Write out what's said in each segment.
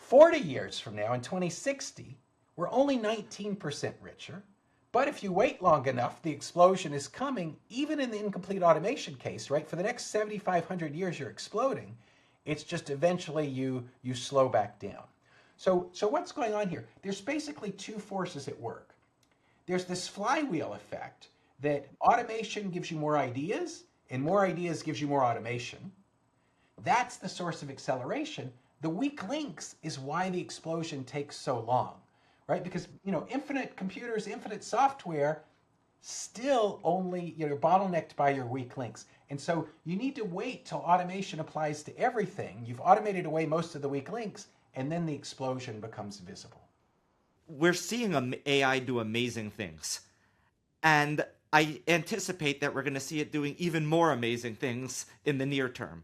40 years from now, in 2060, we're only 19% richer. But if you wait long enough, the explosion is coming, even in the incomplete automation case, right? For the next 7,500 years, you're exploding. It's just eventually you slow back down. So what's going on here? There's basically two forces at work. There's this flywheel effect that automation gives you more ideas, and more ideas gives you more automation. That's the source of acceleration. The weak links is why the explosion takes so long. Right? Because, infinite computers, infinite software, still only, bottlenecked by your weak links. And so you need to wait till automation applies to everything. You've automated away most of the weak links, and then the explosion becomes visible. We're seeing AI do amazing things. And I anticipate that we're going to see it doing even more amazing things in the near term.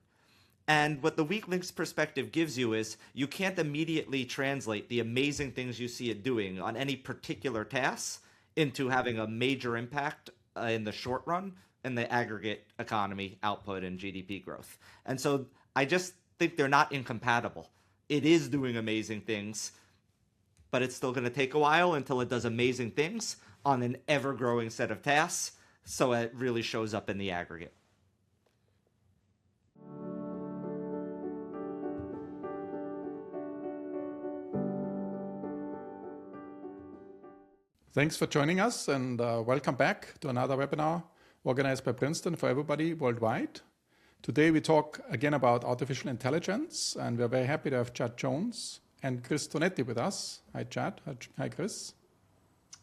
And what the weak links perspective gives you is you can't immediately translate the amazing things you see it doing on any particular task into having a major impact in the short run in the aggregate economy output and GDP growth. And so I just think they're not incompatible. It is doing amazing things, but it's still going to take a while until it does amazing things on an ever-growing set of tasks, so it really shows up in the aggregate. Thanks for joining us, and welcome back to another webinar organized by Princeton for everybody worldwide. Today we talk again about artificial intelligence, and we're very happy to have Chad Jones and Chris Tonetti with us. Hi, Chad. Hi, Chris.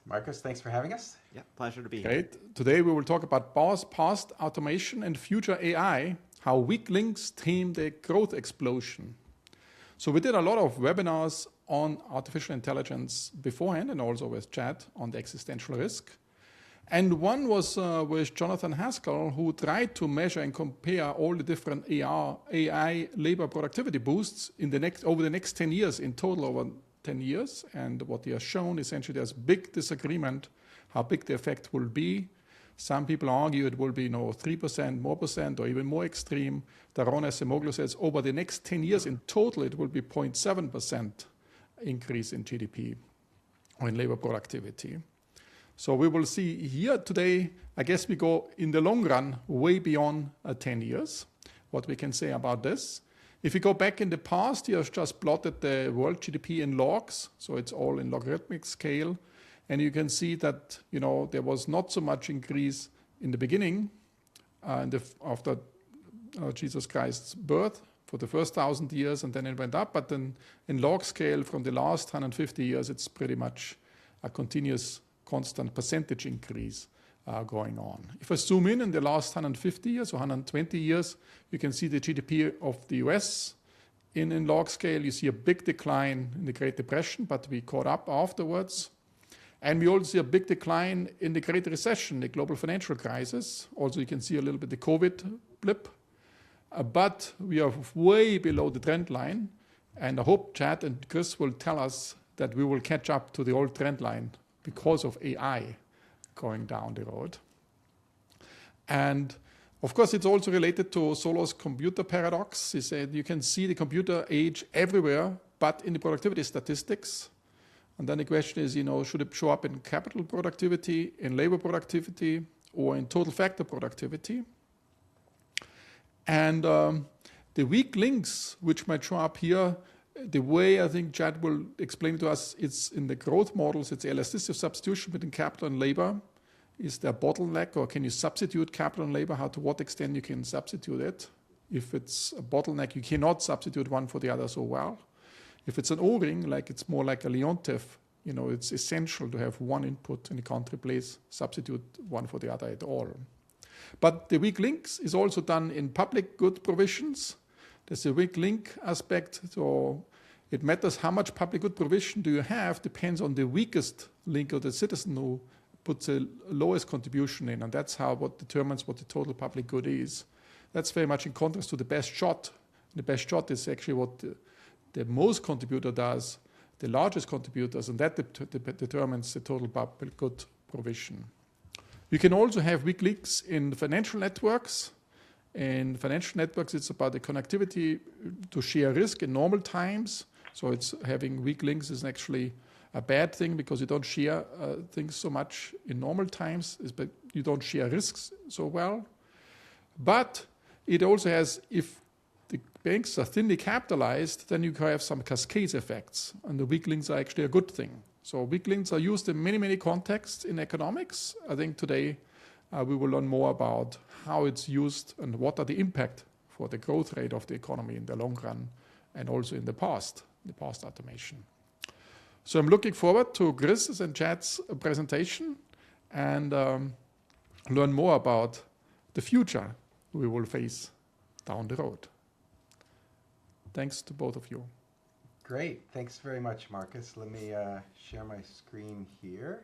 Markus, thanks for having us. Yeah, pleasure to be here. Great. Today we will talk about past automation and future AI, how weak links tame the growth explosion. So we did a lot of webinars on artificial intelligence beforehand, and also with Chad on the existential risk. And one was with Jonathan Haskell, who tried to measure and compare all the different AI labor productivity boosts over the next 10 years, in total over 10 years. And what he has shown, essentially, there's big disagreement how big the effect will be. Some people argue it will be 3%, more percent, or even more extreme. Daron Acemoglu says over the next 10 years in total, it will be 0.7% increase in GDP or in labor productivity. So we will see here today, I guess we go in the long run way beyond 10 years, what we can say about this. If you go back in the past, he has just plotted the world GDP in logs, so it's all in logarithmic scale. And you can see that there was not so much increase in the beginning after Jesus Christ's birth for the first 1,000 years, and then it went up. But then in log scale from the last 150 years, it's pretty much a continuous constant percentage increase going on. If I zoom in the last 150 years or 120 years, you can see the GDP of the US in log scale. You see a big decline in the Great Depression, but we caught up afterwards. And we also see a big decline in the Great Recession, the global financial crisis. Also, you can see a little bit the COVID blip. But we are way below the trend line. And I hope Chad and Chris will tell us that we will catch up to the old trend line because of AI going down the road. And of course, it's also related to Solow's computer paradox. He said you can see the computer age everywhere, but in the productivity statistics. And then the question is, should it show up in capital productivity, in labor productivity, or in total factor productivity? And the weak links, which might show up here, the way I think Chad will explain to us, it's in the growth models, it's elasticity of substitution between capital and labor. Is there a bottleneck, or can you substitute capital and labor? To what extent you can substitute it? If it's a bottleneck, you cannot substitute one for the other so well. If it's an O-ring, it's more like a Leontief, it's essential to have one input and you can't substitute one for the other at all. But the weak links is also done in public good provisions. There's a weak link aspect, so it matters how much public good provision do you have, depends on the weakest link of the citizen who puts the lowest contribution in, and that's what determines what the total public good is. That's very much in contrast to the best shot. The best shot is actually what the most contributor does, the largest contributors, and that determines the total public good provision. You can also have weak links in financial networks. In financial networks, it's about the connectivity to share risk in normal times. So it's having weak links is actually a bad thing because you don't share things so much in normal times, but you don't share risks so well. But it also has, if the banks are thinly capitalized, then you have some cascade effects, and the weak links are actually a good thing. So weak links are used in many, many contexts in economics. I think today we will learn more about how it's used and what are the impact for the growth rate of the economy in the long run and also in the past automation. So I'm looking forward to Chris's and Chad's presentation and learn more about the future we will face down the road. Thanks to both of you. Great. Thanks very much, Markus. Let me share my screen here.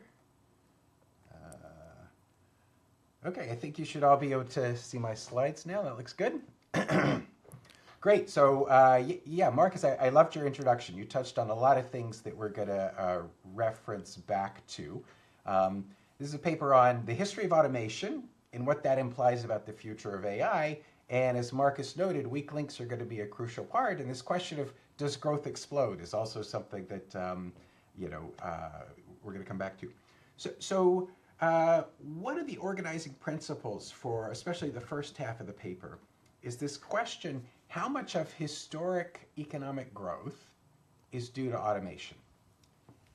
Okay, I think you should all be able to see my slides now. That looks good. Great. So, yeah, Markus, I loved your introduction. You touched on a lot of things that we're going to reference back to. This is a paper on the history of automation and what that implies about the future of AI. And as Markus noted, weak links are going to be a crucial part. And this question of does growth explode is also something that we're going to come back to. So one of the organizing principles for especially the first half of the paper is this question: how much of historic economic growth is due to automation?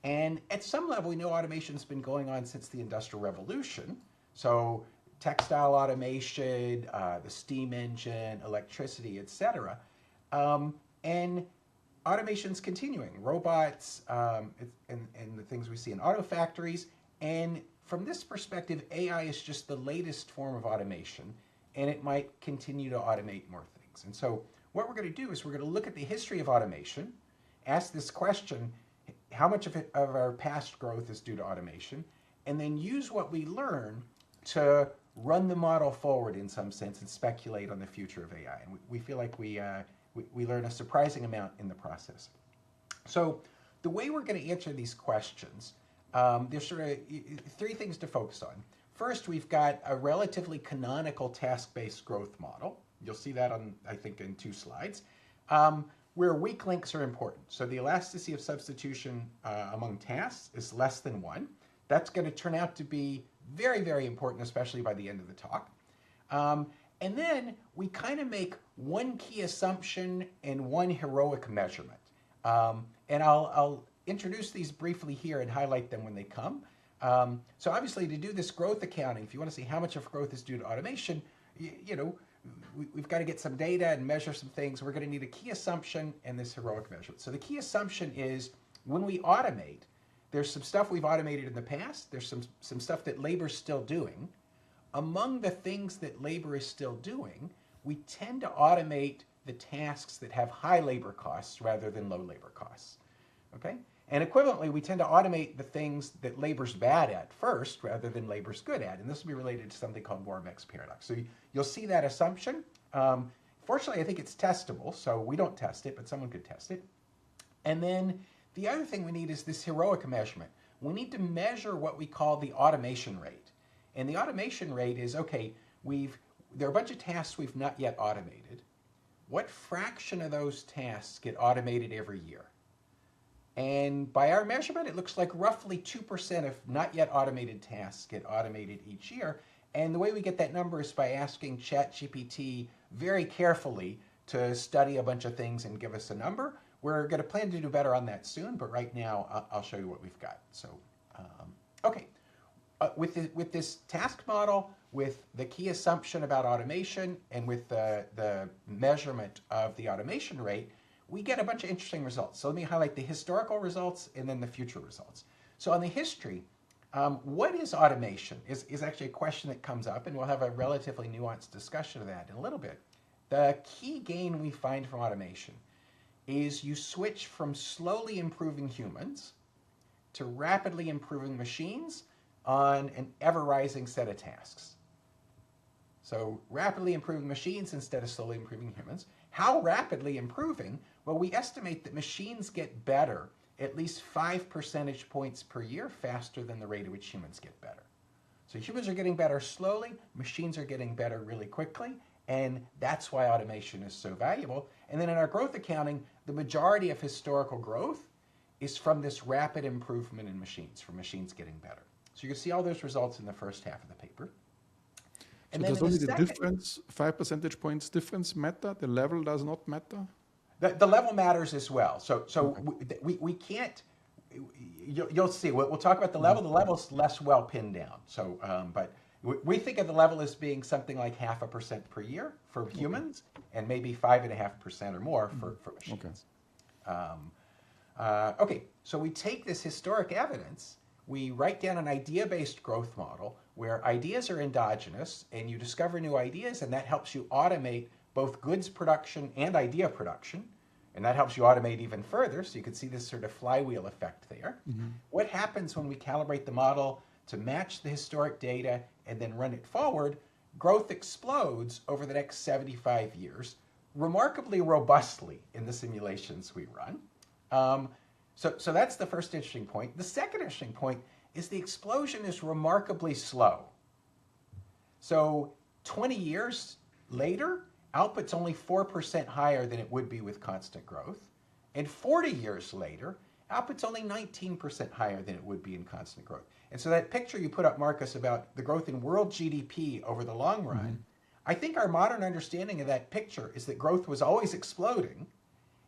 And at some level, we know automation's been going on since the Industrial Revolution. So textile automation, the steam engine, electricity, etc. And automation's continuing. Robots and the things we see in auto factories. And from this perspective, AI is just the latest form of automation, and it might continue to automate more things. And so what we're going to do is we're going to look at the history of automation, ask this question: how much of our past growth is due to automation, and then use what we learn to run the model forward in some sense and speculate on the future of AI. And we feel like we learn a surprising amount in the process. So the way we're going to answer these questions, there's sort of three things to focus on. First, we've got a relatively canonical task-based growth model. You'll see that on, I think, in 2 slides, where weak links are important. So the elasticity of substitution among tasks is less than 1. That's going to turn out to be very, very important, especially by the end of the talk. And then we kind of make one key assumption and one heroic measurement. And I'll introduce these briefly here and highlight them when they come. So obviously, to do this growth accounting, if you want to see how much of growth is due to automation, we've got to get some data and measure some things. We're going to need a key assumption and this heroic measurement. So the key assumption is when we automate, there's some stuff we've automated in the past. There's some stuff that labor's still doing. Among the things that labor is still doing, we tend to automate the tasks that have high labor costs rather than low labor costs. Okay? And equivalently, we tend to automate the things that labor's bad at first rather than labor's good at. And this will be related to something called Moore-Mex paradox. So you'll see that assumption. Fortunately, I think it's testable, so we don't test it, but someone could test it. And then the other thing we need is this heroic measurement. We need to measure what we call the automation rate. And the automation rate is, okay, there are a bunch of tasks we've not yet automated. What fraction of those tasks get automated every year? And by our measurement, it looks like roughly 2% of not yet automated tasks get automated each year. And the way we get that number is by asking ChatGPT very carefully to study a bunch of things and give us a number. We're going to plan to do better on that soon, but right now I'll show you what we've got. So, okay. With this task model, with the key assumption about automation, and with the measurement of the automation rate, we get a bunch of interesting results. So let me highlight the historical results and then the future results. So on the history, what is automation is actually a question that comes up, and we'll have a relatively nuanced discussion of that in a little bit. The key gain we find from automation is you switch from slowly improving humans to rapidly improving machines on an ever-rising set of tasks. So rapidly improving machines instead of slowly improving humans. How rapidly improving? Well, we estimate that machines get better at least 5 percentage points per year faster than the rate at which humans get better. So humans are getting better slowly, machines are getting better really quickly, And that's why automation is so valuable. And then in our growth accounting, the majority of historical growth is from this rapid improvement in machines, from machines getting better. So you can see all those results in the first half of the paper. And so then does only the second, difference, 5 percentage points difference matter? The level does not matter? the level matters as well. So Okay. we can't, you'll see, we'll talk about the level. The level's less well pinned down. So, but we think of the level as being something like 0.5% per year for humans, and maybe 5.5% or more for machines. Okay, so we take this historic evidence, we write down an idea-based growth model where ideas are endogenous, and you discover new ideas, and that helps you automate both goods production and idea production, and that helps you automate even further, so you can see this sort of flywheel effect there. What happens when we calibrate the model to match the historic data and then run it forward? Growth explodes over the next 75 years, remarkably robustly in the simulations we run. So that's the first interesting point. The second interesting point is the explosion is remarkably slow. So 20 years later, output's only 4% higher than it would be with constant growth. And 40 years later, output's only 19% higher than it would be in constant growth. And so that picture you put up, Markus, about the growth in world GDP over the long run, I think our modern understanding of that picture is that growth was always exploding.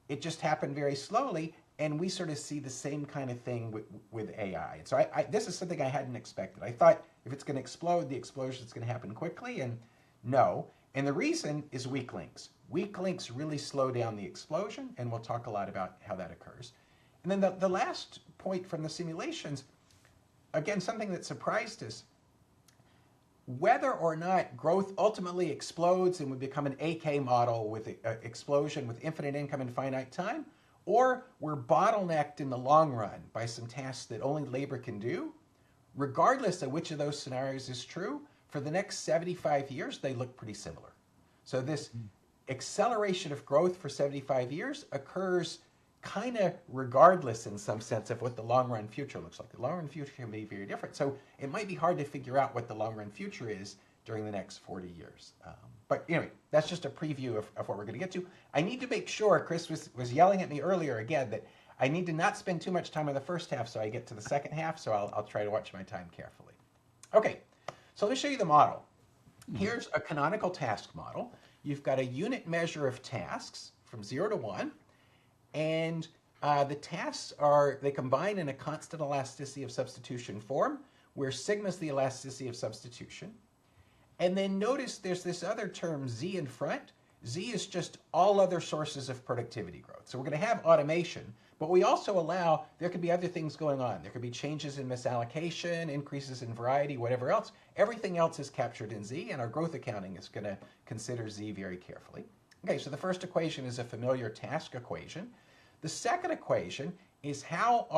It just happened very slowly, and we sort of see the same kind of thing with AI. And so this is something I hadn't expected. I thought if it's going to explode, the explosion is going to happen quickly, and no. And the reason is weak links. Weak links really slow down the explosion, and we'll talk a lot about how that occurs. And then the last point from the simulations, again, something that surprised us, whether or not growth ultimately explodes and we become an AK model with explosion with infinite income and finite time, or we're bottlenecked in the long run by some tasks that only labor can do, regardless of which of those scenarios is true, for the next 75 years, they look pretty similar. So this acceleration of growth for 75 years occurs kind of regardless in some sense of what the long run future looks like. The long run future can be very different. So it might be hard to figure out what the long run future is during the next 40 years. But anyway, that's just a preview of what we're going to get to. I need to make sure, Chris was yelling at me earlier again, that I need to not spend too much time on the first half so I get to the second half, so I'll try to watch my time carefully. Okay, so let me show you the model. Here's a canonical task model. You've got a unit measure of tasks from 0 to 1, and the tasks they combine in a constant elasticity of substitution form, where sigma is the elasticity of substitution. And then notice there's this other term z in front. Z is just all other sources of productivity growth. So we're going to have automation, but we also allow, there could be other things going on. There could be changes in misallocation, increases in variety, whatever else. Everything else is captured in Z, and our growth accounting is going to consider Z very carefully. Okay, so the first equation is a familiar task equation. The second equation is how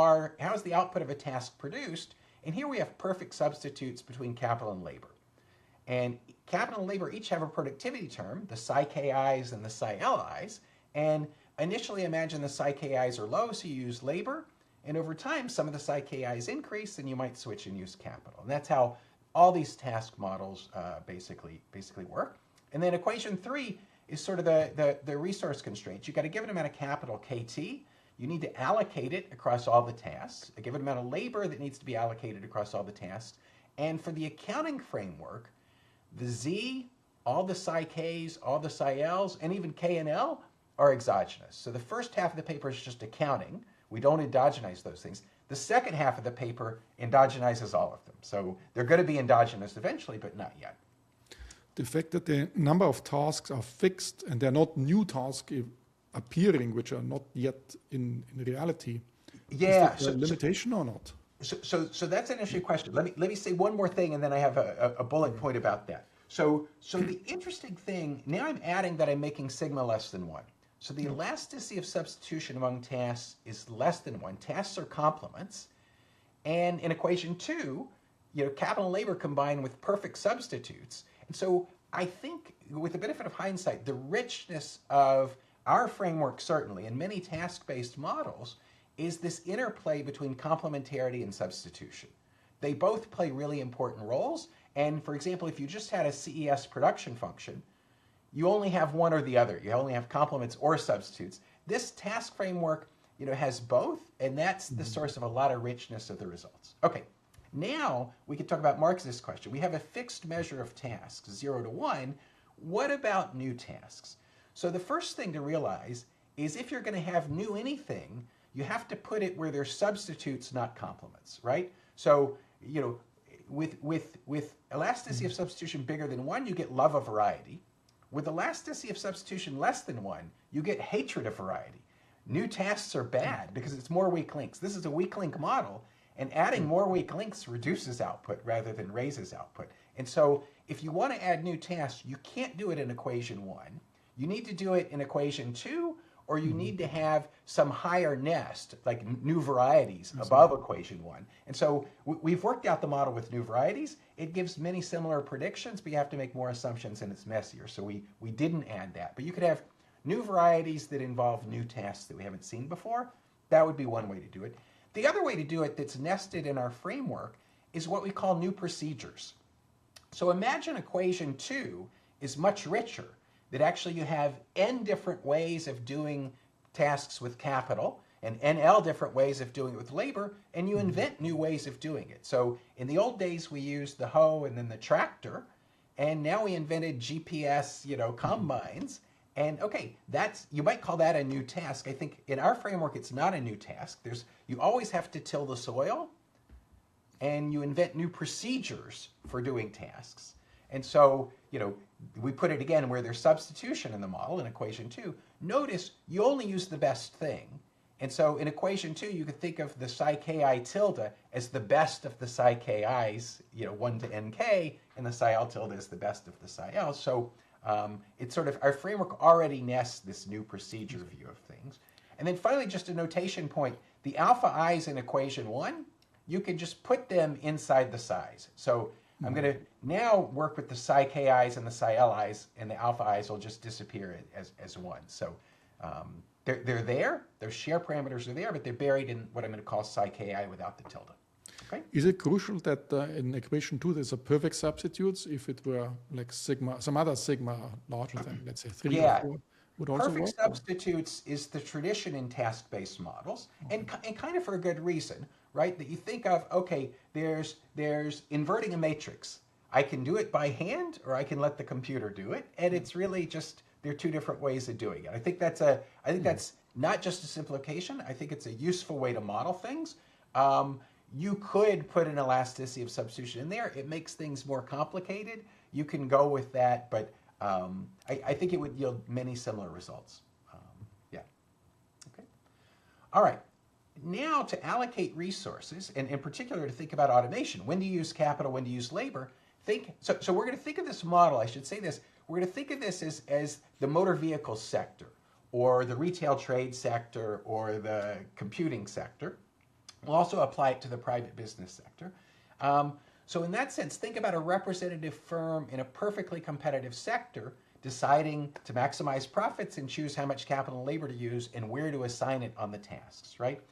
is the output of a task produced, and here we have perfect substitutes between capital and labor. And capital and labor each have a productivity term, the psi ki's and the psi li's, and initially imagine the psi ki's are low, so you use labor, and over time some of the psi ki's increase, and you might switch and use capital. And that's how all these task models basically work. And then equation 3 is sort of the resource constraints. You've got a given amount of capital, KT. You need to allocate it across all the tasks, a given amount of labor that needs to be allocated across all the tasks. And for the accounting framework, the Z, all the psi Ks, all the psi Ls, and even K and L are exogenous. So the first half of the paper is just accounting. We don't endogenize those things. The second half of the paper endogenizes all of them. So they're going to be endogenous eventually, but not yet. The fact that the number of tasks are fixed and they're not new tasks appearing, which are not yet in reality, yeah, is that a limitation or not? So that's an interesting question. Let me say one more thing, and then I have a bullet point about that. So the interesting thing, now I'm adding that I'm making sigma less than 1. So the elasticity of substitution among tasks is less than 1. Tasks are complements. And in equation 2, capital and labor combine with perfect substitutes. And so I think, with the benefit of hindsight, the richness of our framework, certainly, and many task-based models, is this interplay between complementarity and substitution. They both play really important roles. And for example, if you just had a CES production function, you only have one or the other. You only have complements or substitutes. This task framework, has both, and that's the source of a lot of richness of the results. Okay, now we can talk about Marx's question. We have a fixed measure of tasks, 0 to 1. What about new tasks? So the first thing to realize is if you're going to have new anything, you have to put it where there's substitutes, not complements, right? So, with elasticity of substitution bigger than 1, you get love of variety. With elasticity of substitution less than 1, you get hatred of variety. New tasks are bad because it's more weak links. This is a weak link model, and adding more weak links reduces output rather than raises output. And so if you want to add new tasks, you can't do it in equation 1. You need to do it in equation 2, or you need to have some higher nest, like new varieties above equation 1. And so we've worked out the model with new varieties. It gives many similar predictions, but you have to make more assumptions and it's messier. So we didn't add that. But you could have new varieties that involve new tasks that we haven't seen before. That would be one way to do it. The other way to do it that's nested in our framework is what we call new procedures. So imagine equation 2 is much richer, that actually you have n different ways of doing tasks with capital and NL different ways of doing it with labor, and you invent new ways of doing it. So in the old days, we used the hoe and then the tractor, and now we invented GPS, combines. And okay, you might call that a new task. I think in our framework, it's not a new task. You always have to till the soil, and you invent new procedures for doing tasks. And so, we put it again where there's substitution in the model in equation 2. Notice you only use the best thing. And so in equation 2, you could think of the psi ki tilde as the best of the psi ki's, 1 to nk, and the psi l tilde is the best of the psi l. So it's sort of, our framework already nests this new procedure view of things. And then finally, just a notation point, the alpha i's in equation 1, you can just put them inside the psi's. So I'm going to now work with the psi ki's and the psi li's, and the alpha i's will just disappear as 1. So they're there, their share parameters are there, but they're buried in what I'm going to call psi ki without the tilde. Okay? Is it crucial that in equation 2 there's a perfect substitutes if it were like sigma, some other sigma larger than, let's say, 3 or 4? Would also perfect work, substitutes is the tradition in task-based models, and kind of for a good reason, right? That you think of, okay, there's inverting a matrix. I can do it by hand, or I can let the computer do it, and it's really just, there are two different ways of doing it. I think that's not just a simplification. I think it's a useful way to model things. You could put an elasticity of substitution in there. It makes things more complicated. You can go with that, but I think it would yield many similar results. Yeah. Okay. All right. Now to allocate resources, and in particular to think about automation. When do you use capital? When do you use labor? So we're going to think of this model. I should say this. We're going to think of this as the motor vehicle sector, or the retail trade sector, or the computing sector. We'll also apply it to the private business sector. So in that sense, think about a representative firm in a perfectly competitive sector deciding to maximize profits and choose how much capital and labor to use and where to assign it on the tasks, right?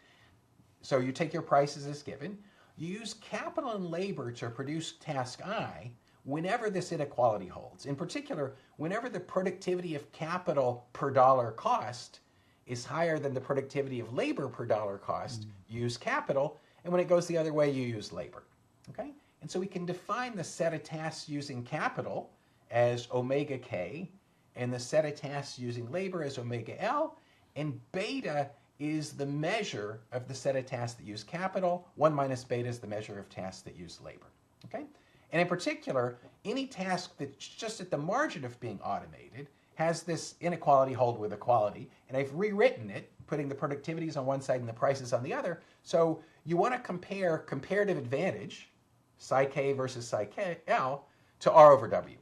So you take your prices as given. You use capital and labor to produce task I whenever this inequality holds. In particular, whenever the productivity of capital per dollar cost is higher than the productivity of labor per dollar cost, you use capital, and when it goes the other way, you use labor, okay? And so we can define the set of tasks using capital as omega k, and the set of tasks using labor as omega l, and beta is the measure of the set of tasks that use capital. 1 minus beta is the measure of tasks that use labor, okay? And in particular, any task that's just at the margin of being automated has this inequality hold with equality, and I've rewritten it, putting the productivities on one side and the prices on the other. So you want to compare comparative advantage, psi k versus psi l, to R over W.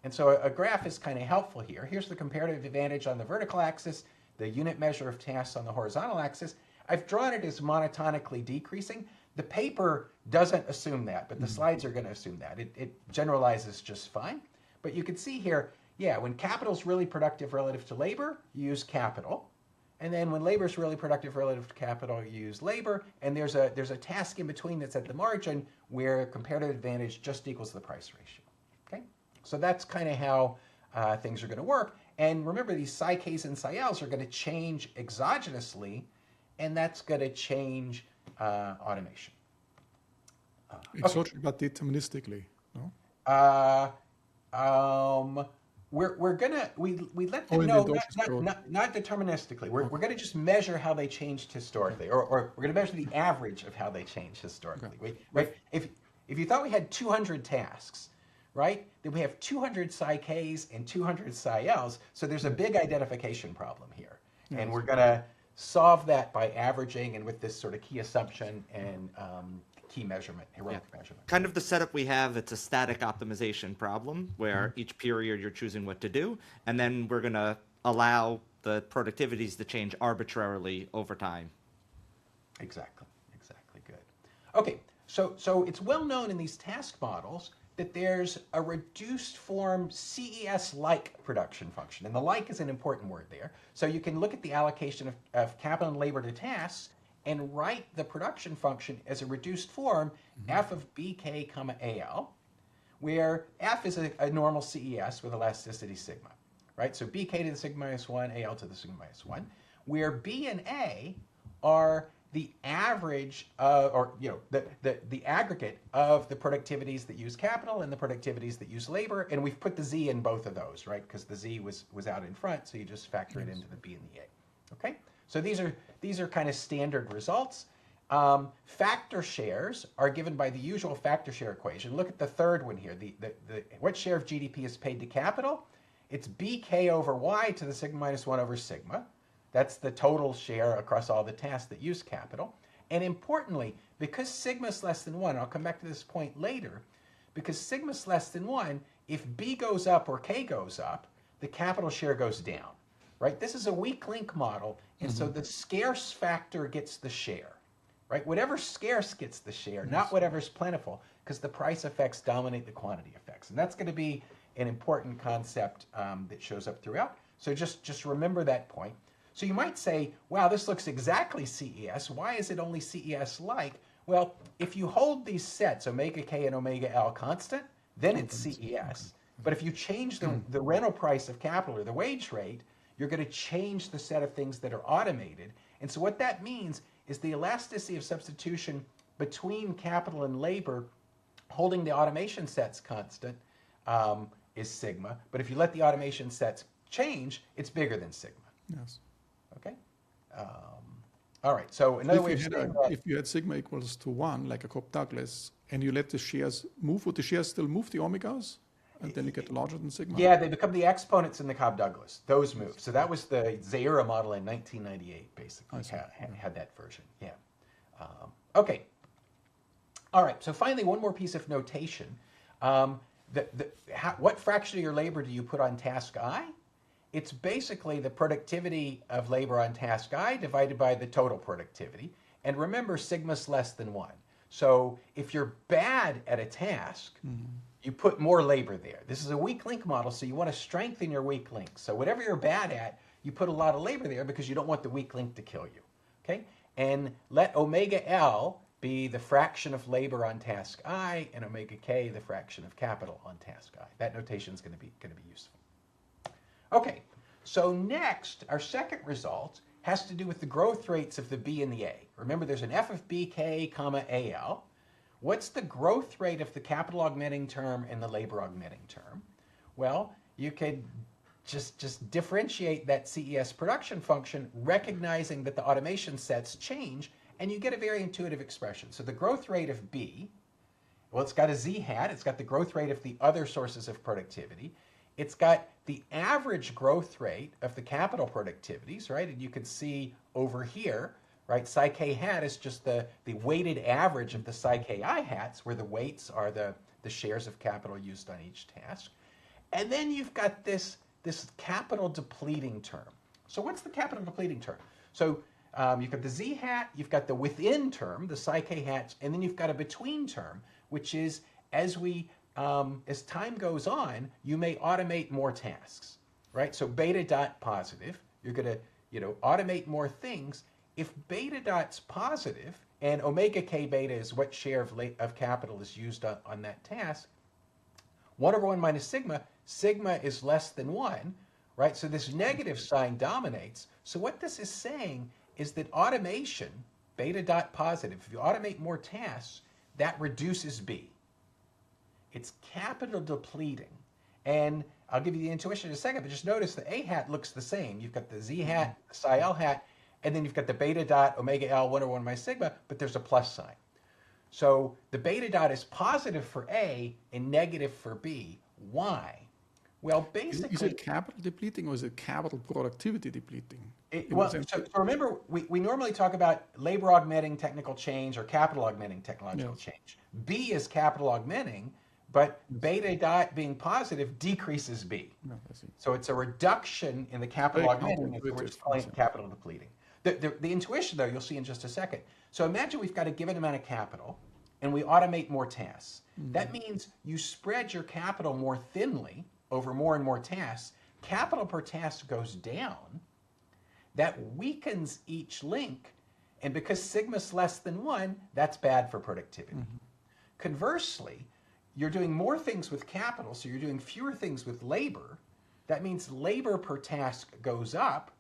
And so a graph is kind of helpful here. Here's the comparative advantage on the vertical axis, the unit measure of tasks on the horizontal axis. I've drawn it as monotonically decreasing. The paper doesn't assume that, but the slides are going to assume that. It generalizes just fine. But you can see here, yeah, when capital is really productive relative to labor, you use capital. And then when labor is really productive relative to capital, you use labor. And there's a task in between that's at the margin where comparative advantage just equals the price ratio. Okay? So that's kind of how things are going to work. And remember, these psi k's and psi l's are going to change exogenously, and that's going to change automation. Exogenous, but deterministically, no? We let them know, not deterministically. We're going to just measure how they changed historically, or we're going to measure the average of how they changed historically. Okay. Right? If you thought we had 200 tasks, right, then we have 200 psi k's and 200 psi l's, so there's a big identification problem here. Yes. And we're going to solve that by averaging and with this sort of key assumption and key measurement, heroic measurement. Kind of the setup we have, it's a static optimization problem where each period you're choosing what to do, and then we're going to allow the productivities to change arbitrarily over time. Exactly, good. Okay, so it's well known in these task models that there's a reduced form CES-like production function, and the like is an important word there. So you can look at the allocation of capital and labor to tasks and write the production function as a reduced form, f of bk comma al, where f is a normal CES with elasticity sigma, right? So bk to the sigma minus 1, al to the sigma minus 1, where b and a are the average, the aggregate of the productivities that use capital and the productivities that use labor, and we've put the z in both of those, right? Because the z was out in front, so you just factor it into the b and the a, okay? So these are kind of standard results. Factor shares are given by the usual factor share equation. Look at the third one here. What share of GDP is paid to capital? It's bk over y to the sigma minus 1 over sigma. That's the total share across all the tasks that use capital. And importantly, because sigma is less than 1, I'll come back to this point later, because sigma is less than 1, if b goes up or k goes up, the capital share goes down. Right? This is a weak link model, and so the scarce factor gets the share. Right? Whatever's scarce gets the share, not whatever's plentiful, because the price effects dominate the quantity effects. And that's going to be an important concept that shows up throughout. So just remember that point. So you might say, wow, this looks exactly CES. Why is it only CES-like? Well, if you hold these sets, omega k and omega l constant, then it's CES. But if you change the rental price of capital or the wage rate, you're going to change the set of things that are automated. And so what that means is the elasticity of substitution between capital and labor, holding the automation sets constant, is sigma. But if you let the automation sets change, it's bigger than sigma. Yes. Okay? All right, so another way of saying that, if you had sigma equals to 1, like a Cobb-Douglas, and you let the shares move, would the shares still move the omegas? And then you get larger than sigma? Yeah, they become the exponents in the Cobb-Douglas. Those move. So that was the Zaira model in 1998, basically, had that version. Yeah. Okay. All right, so finally, one more piece of notation. What fraction of your labor do you put on task I? It's basically the productivity of labor on task I divided by the total productivity. And remember, sigma's less than 1. So if you're bad at a task, you put more labor there. This is a weak link model, so you want to strengthen your weak link. So whatever you're bad at, you put a lot of labor there because you don't want the weak link to kill you. Okay? And let omega L be the fraction of labor on task I, and omega K the fraction of capital on task I. That notation is going to be useful. Okay, so next, our second result has to do with the growth rates of the B and the A. Remember, there's an f of bk comma al. What's the growth rate of the capital augmenting term and the labor augmenting term? Well, you could just differentiate that CES production function, recognizing that the automation sets change, and you get a very intuitive expression. So the growth rate of B, well, it's got a z hat. It's got the growth rate of the other sources of productivity. It's got the average growth rate of the capital productivities, right? And you can see over here, right, psi k hat is just the weighted average of the psi ki hats, where the weights are the shares of capital used on each task. And then you've got this capital depleting term. So what's the capital depleting term? So you've got the z hat, you've got the within term, the psi k hats, and then you've got a between term, which is as time goes on, you may automate more tasks, right? So beta dot positive, you're going to automate more things. If beta dot's positive, and omega k beta is what share of capital is used on that task, 1 over 1 minus sigma, sigma is less than 1, right? So this negative sign dominates. So what this is saying is that automation, beta dot positive, if you automate more tasks, that reduces B. It's capital depleting. And I'll give you the intuition in a second, but just notice the A hat looks the same. You've got the Z hat, the psi L hat, and then you've got the beta dot, omega L, 1 over 1 minus sigma, but there's a plus sign. So the beta dot is positive for A and negative for B. Why? Well, basically... Is it capital depleting or is it capital productivity depleting? So remember, we normally talk about labor augmenting technical change or capital augmenting technological change. B is capital augmenting, but beta dot being positive decreases B. So it's a reduction in the capital augmenting, we're just calling it capital depleting. The intuition, though, you'll see in just a second. So imagine we've got a given amount of capital, and we automate more tasks. That means you spread your capital more thinly over more and more tasks. Capital per task goes down. That weakens each link, and because sigma's less than 1, that's bad for productivity. Conversely, you're doing more things with capital, so you're doing fewer things with labor. That means labor per task goes up.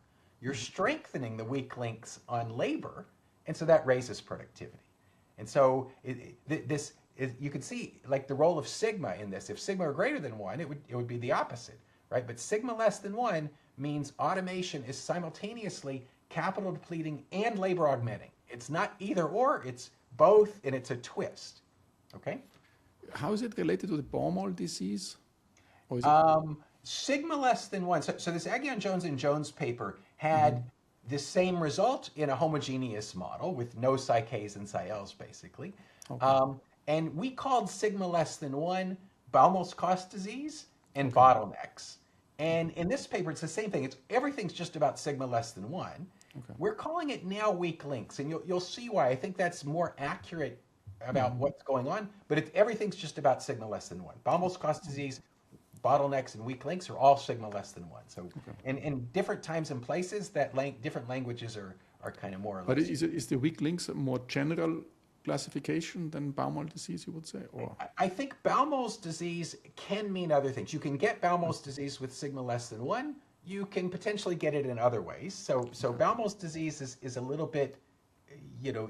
You're strengthening the weak links on labor, and so that raises productivity. And so you can see like the role of sigma in this. If sigma are greater than 1, it would be the opposite, right? But sigma less than 1 means automation is simultaneously capital depleting and labor augmenting. It's not either or, it's both, and it's a twist, okay? How is it related to the Baumol disease? Or is Sigma less than 1. So this Aghion, Jones and Jones paper had the same result in a homogeneous model with no psi Ks and psi Ls, basically. And we called sigma less than 1 Baumol's cost disease and bottlenecks. And in this paper, it's the same thing. Everything's just about sigma less than 1. We're calling it now weak links, and you'll see why. I think that's more accurate about what's going on, but everything's just about sigma less than 1. Baumol's cost disease, bottlenecks, and weak links are all sigma less than 1. So in different times and places, different languages are kind of more or less. But is the weak links a more general classification than Baumol disease, you would say? Or I think Baumol's disease can mean other things. You can get Baumol's disease with sigma less than 1. You can potentially get it in other ways. So Baumol's disease is a little bit,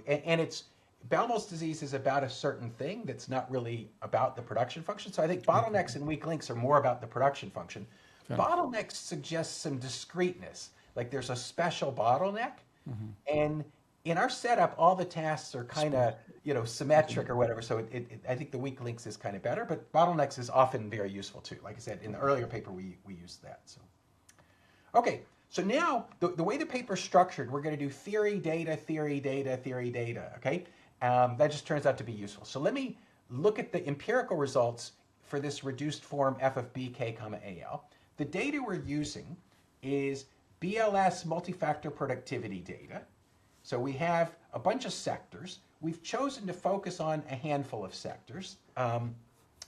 and it's Baumol's disease is about a certain thing that's not really about the production function. So I think bottlenecks and weak links are more about the production function. Bottlenecks suggest some discreteness, like there's a special bottleneck, and in our setup, all the tasks are kind of, symmetric or whatever. So I think the weak links is kind of better, but bottlenecks is often very useful too. Like I said, in the earlier paper, we used that. So, okay. So now the way the paper is structured, we're going to do theory, data, theory, data, theory, data. Okay. That just turns out to be useful. So let me look at the empirical results for this reduced form f of b, k, comma, al. The data we're using is BLS multi-factor productivity data. So we have a bunch of sectors. We've chosen to focus on a handful of sectors.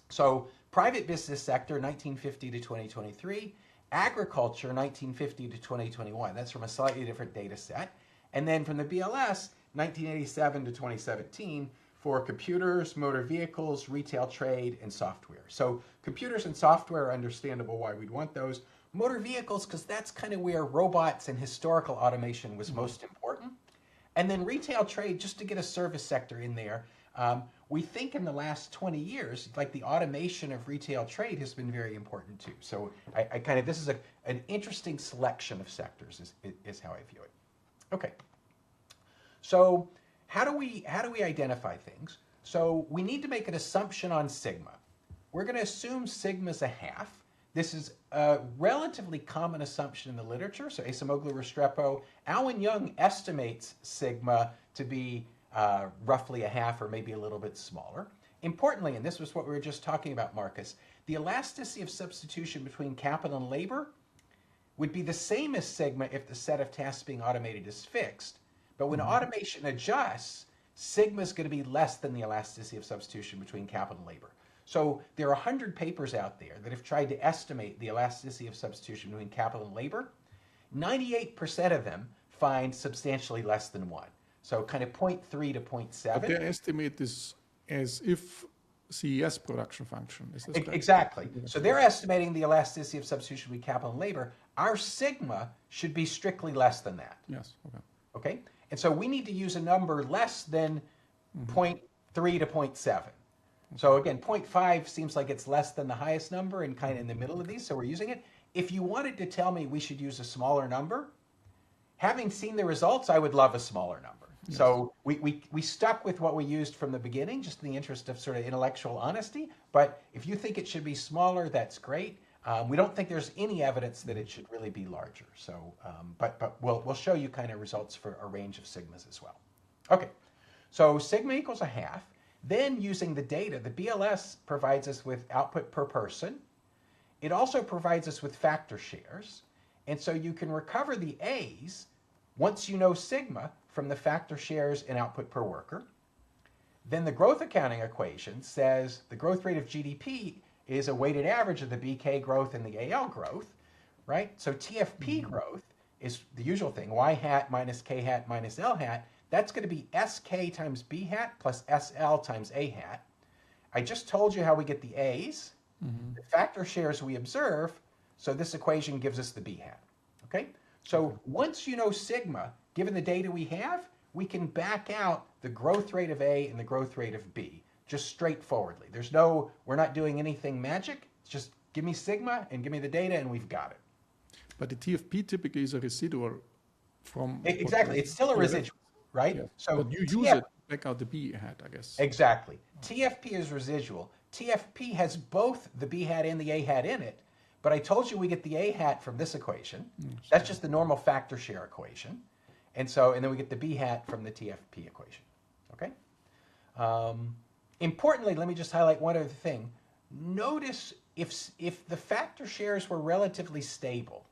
So private business sector, 1950 to 2023. Agriculture, 1950 to 2021. That's from a slightly different data set. And then from the BLS, 1987 to 2017 for computers, motor vehicles, retail trade, and software. So computers and software are understandable why we'd want those. Motor vehicles, because that's kind of where robots and historical automation was most important. And then retail trade, just to get a service sector in there. We think in the last 20 years, like the automation of retail trade has been very important too. So I kind of, this is an interesting selection of sectors is how I view it. Okay. So how do we identify things? So we need to make an assumption on sigma. We're going to assume sigma is a half. This is a relatively common assumption in the literature. So Acemoglu, Restrepo, Alwyn Young estimates sigma to be roughly a half or maybe a little bit smaller. Importantly, and this was what we were just talking about, Marcus, the elasticity of substitution between capital and labor would be the same as sigma if the set of tasks being automated is fixed. But when automation adjusts, sigma is going to be less than the elasticity of substitution between capital and labor. So there are 100 papers out there that have tried to estimate the elasticity of substitution between capital and labor. 98% of them find substantially less than 1. So kind of 0.3 to 0.7. But their estimate is as if CES production function. Is this correct? Exactly. So they're estimating the elasticity of substitution between capital and labor. Our sigma should be strictly less than that. Yes. Okay. Okay? And so we need to use a number less than 0.3 to 0.7. So again, 0.5 seems like it's less than the highest number and kind of in the middle of these, so we're using it. If you wanted to tell me we should use a smaller number, having seen the results, I would love a smaller number. Yes. So we stuck with what we used from the beginning, just in the interest of sort of intellectual honesty. But if you think it should be smaller, that's great. We don't think there's any evidence that it should really be larger. So, but we'll show you kind of results for a range of sigmas as well. Okay, so sigma equals 1/2. Then using the data, the BLS provides us with output per person. It also provides us with factor shares. And so you can recover the A's once you know sigma from the factor shares and output per worker. Then the growth accounting equation says the growth rate of GDP is a weighted average of the BK growth and the AL growth, right? So TFP growth is the usual thing, Y hat minus K hat minus L hat. That's going to be SK times B hat plus SL times A hat. I just told you how we get the A's. The factor shares we observe, so this equation gives us the B hat. Okay? So once you know sigma, given the data we have, we can back out the growth rate of A and the growth rate of B, just straightforwardly. We're not doing anything magic. It's just give me sigma and give me the data and we've got it. But the TFP typically is a residual from... Exactly. It's still a residual, right? Yes. So but you use it to back out the B hat, I guess. Exactly. TFP is residual. TFP has both the B hat and the A hat in it, but I told you we get the A hat from this equation. That's just the normal factor share equation. And then we get the B hat from the TFP equation. Okay? Importantly, let me just highlight one other thing. Notice if the factor shares were relatively stable,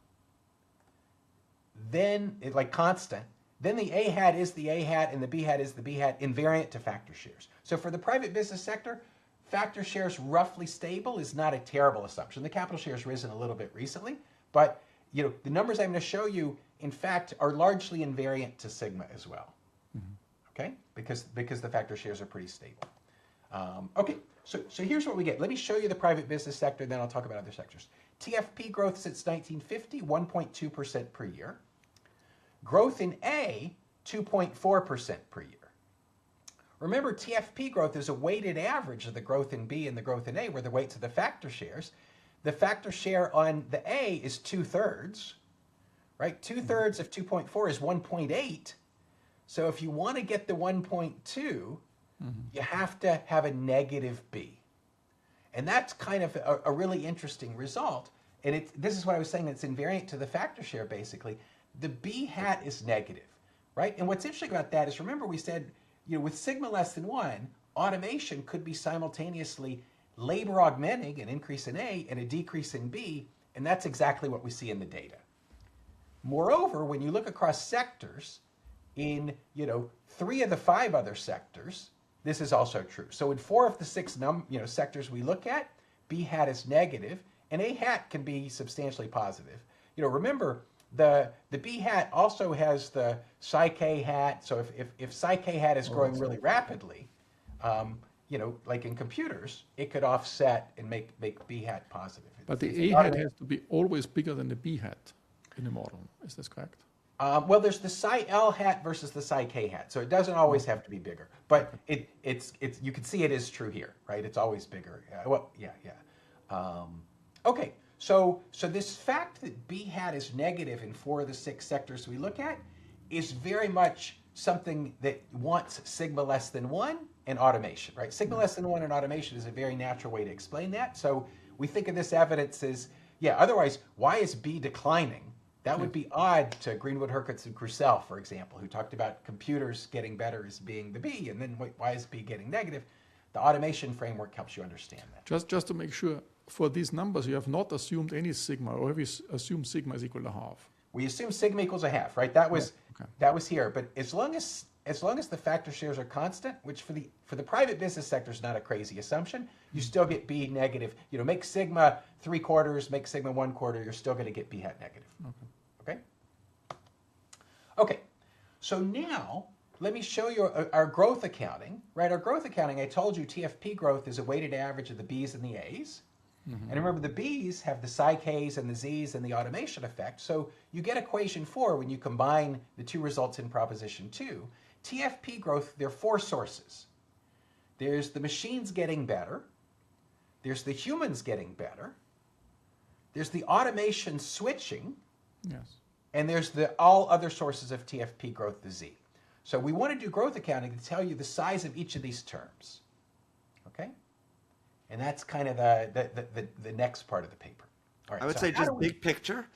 then, like constant, then the A hat is the A hat and the B hat is the B hat, invariant to factor shares. So for the private business sector, factor shares roughly stable is not a terrible assumption. The capital share has risen a little bit recently, but the numbers I'm going to show you, in fact, are largely invariant to sigma as well. Okay, because the factor shares are pretty stable. Okay, so here's what we get. Let me show you the private business sector, then I'll talk about other sectors. TFP growth since 1950, 1.2% per year. Growth in A, 2.4% per year. Remember, TFP growth is a weighted average of the growth in B and the growth in A, where the weights of the factor shares. The factor share on the A is 2/3, right? 2/3 of 2.4 is 1.8. So if you want to get the 1.2, you have to have a negative B. And that's kind of a really interesting result. And this is what I was saying, it's invariant to the factor share, basically. The B hat is negative, right? And what's interesting about that is, remember we said, with sigma less than 1, automation could be simultaneously labor augmenting, an increase in A and a decrease in B, and that's exactly what we see in the data. Moreover, when you look across sectors, in 3 of the 5 other sectors, this is also true. So in 4 of the 6 sectors we look at, B hat is negative, and A hat can be substantially positive. Remember, the B hat also has the psi K hat. So if psi K hat is growing really rapidly, like in computers, it could offset and make B hat positive. But the A hat has to be always bigger than the B hat in the model. Is this correct? Well, there's the psi L hat versus the psi K hat, so it doesn't always have to be bigger. But it's you can see it is true here, right? It's always bigger. Okay. So this fact that B hat is negative in 4 of the 6 sectors we look at is very much something that wants sigma less than 1 and automation, right? Sigma less than 1 and automation is a very natural way to explain that. So we think of this evidence as, otherwise, why is B declining? That would be odd to Greenwood, Hurkacz, and Crucell, for example, who talked about computers getting better as being the B, and then why is B getting negative? The automation framework helps you understand that. Just to make sure, for these numbers, you have not assumed any sigma, or have you assumed sigma is equal to 1/2? We assume sigma equals 1/2, right? That was here. But as long as the factor shares are constant, which for the private business sector is not a crazy assumption, you still get B negative. Make sigma 3/4, make sigma 1/4, you're still going to get B hat negative. Okay. So now let me show you our growth accounting, right? Our growth accounting, I told you TFP growth is a weighted average of the B's and the A's. And remember, the B's have the psi K's and the Z's and the automation effect. So you get equation 4 when you combine the two results in proposition 2. TFP growth, there are 4 sources. There's the machines getting better. There's the humans getting better. There's the automation switching. Yes. And there's the all other sources of TFP growth, the Z. So we want to do growth accounting to tell you the size of each of these terms. Okay? And that's kind of the next part of the paper. All right, I would say just big picture,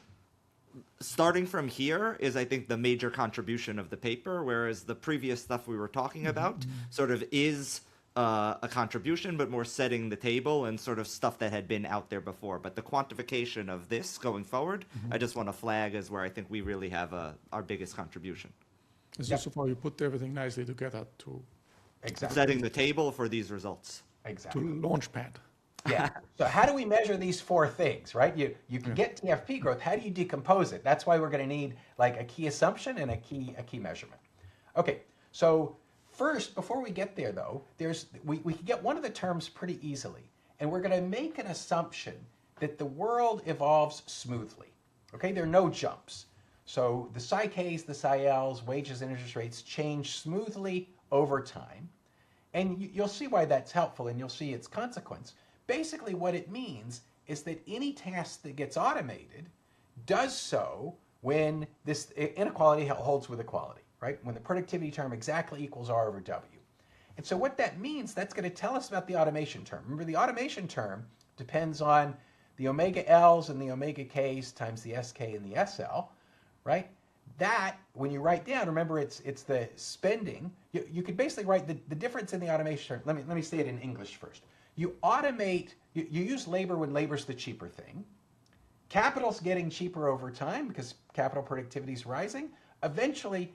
starting from here is, I think, the major contribution of the paper, whereas the previous stuff we were talking about sort of is a contribution, but more setting the table and sort of stuff that had been out there before. But the quantification of this going forward, I just want to flag as where I think we really have our biggest contribution. It's also how you put everything nicely together to setting the table for these results. Exactly. to launchpad. Yeah. So how do we measure these 4 things, right? You can get TFP growth. How do you decompose it? That's why we're going to need like a key assumption and a key measurement. Okay. So first, before we get there though, we can get one of the terms pretty easily, and we're going to make an assumption that the world evolves smoothly. Okay. There are no jumps. So the psi K's, the psi L's, wages and interest rates change smoothly over time. And you'll see why that's helpful, and you'll see its consequence. Basically, what it means is that any task that gets automated does so when this inequality holds with equality, right? When the productivity term exactly equals R over W. And so what that means, that's going to tell us about the automation term. Remember, the automation term depends on the omega L's and the omega K's times the SK and the SL, right? That, when you write down, remember it's the spending. You could basically write the difference in the automation. Let me say it in English first. You automate, you use labor when labor's the cheaper thing. Capital's getting cheaper over time because capital productivity is rising. Eventually,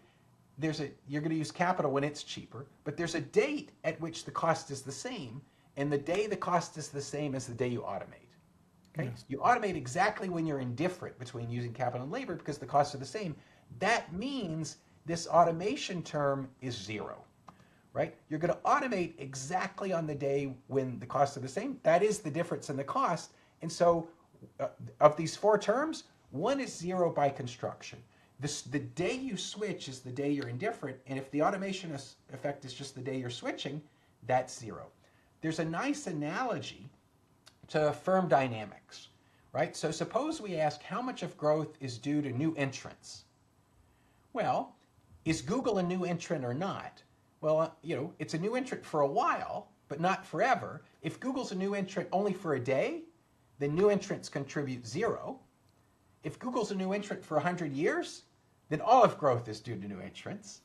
you're going to use capital when it's cheaper, but there's a date at which the cost is the same, and the day the cost is the same is the day you automate. Okay? Yes. You automate exactly when you're indifferent between using capital and labor because the costs are the same. That means this automation term is 0, right? You're going to automate exactly on the day when the costs are the same. That is the difference in the cost. And so of these 4 terms, one is 0 by construction. The day you switch is the day you're indifferent. And if the automation effect is just the day you're switching, that's 0. There's a nice analogy to firm dynamics, right? So suppose we ask how much of growth is due to new entrants. Well, is Google a new entrant or not? Well, it's a new entrant for a while, but not forever. If Google's a new entrant only for a day, then new entrants contribute 0. If Google's a new entrant for 100 years, then all of growth is due to new entrants.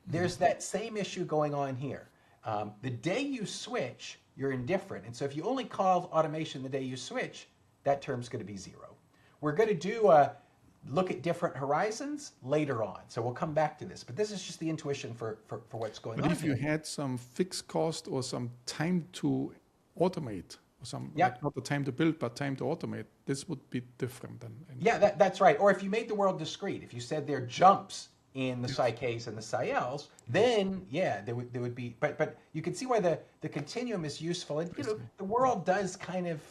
There's that same issue going on here. The day you switch, you're indifferent. And so if you only call automation the day you switch, that term's going to be 0. We're going to do look at different horizons later on. So we'll come back to this. But this is just the intuition for what's going on. But if you had some fixed cost or some time to automate, or some, like not the time to build, but time to automate, this would be different than. Yeah, that's right. Or if you made the world discrete, if you said there are jumps in the psi K's and the psi L's, then there would be. But you can see why the continuum is useful. And the world does kind of.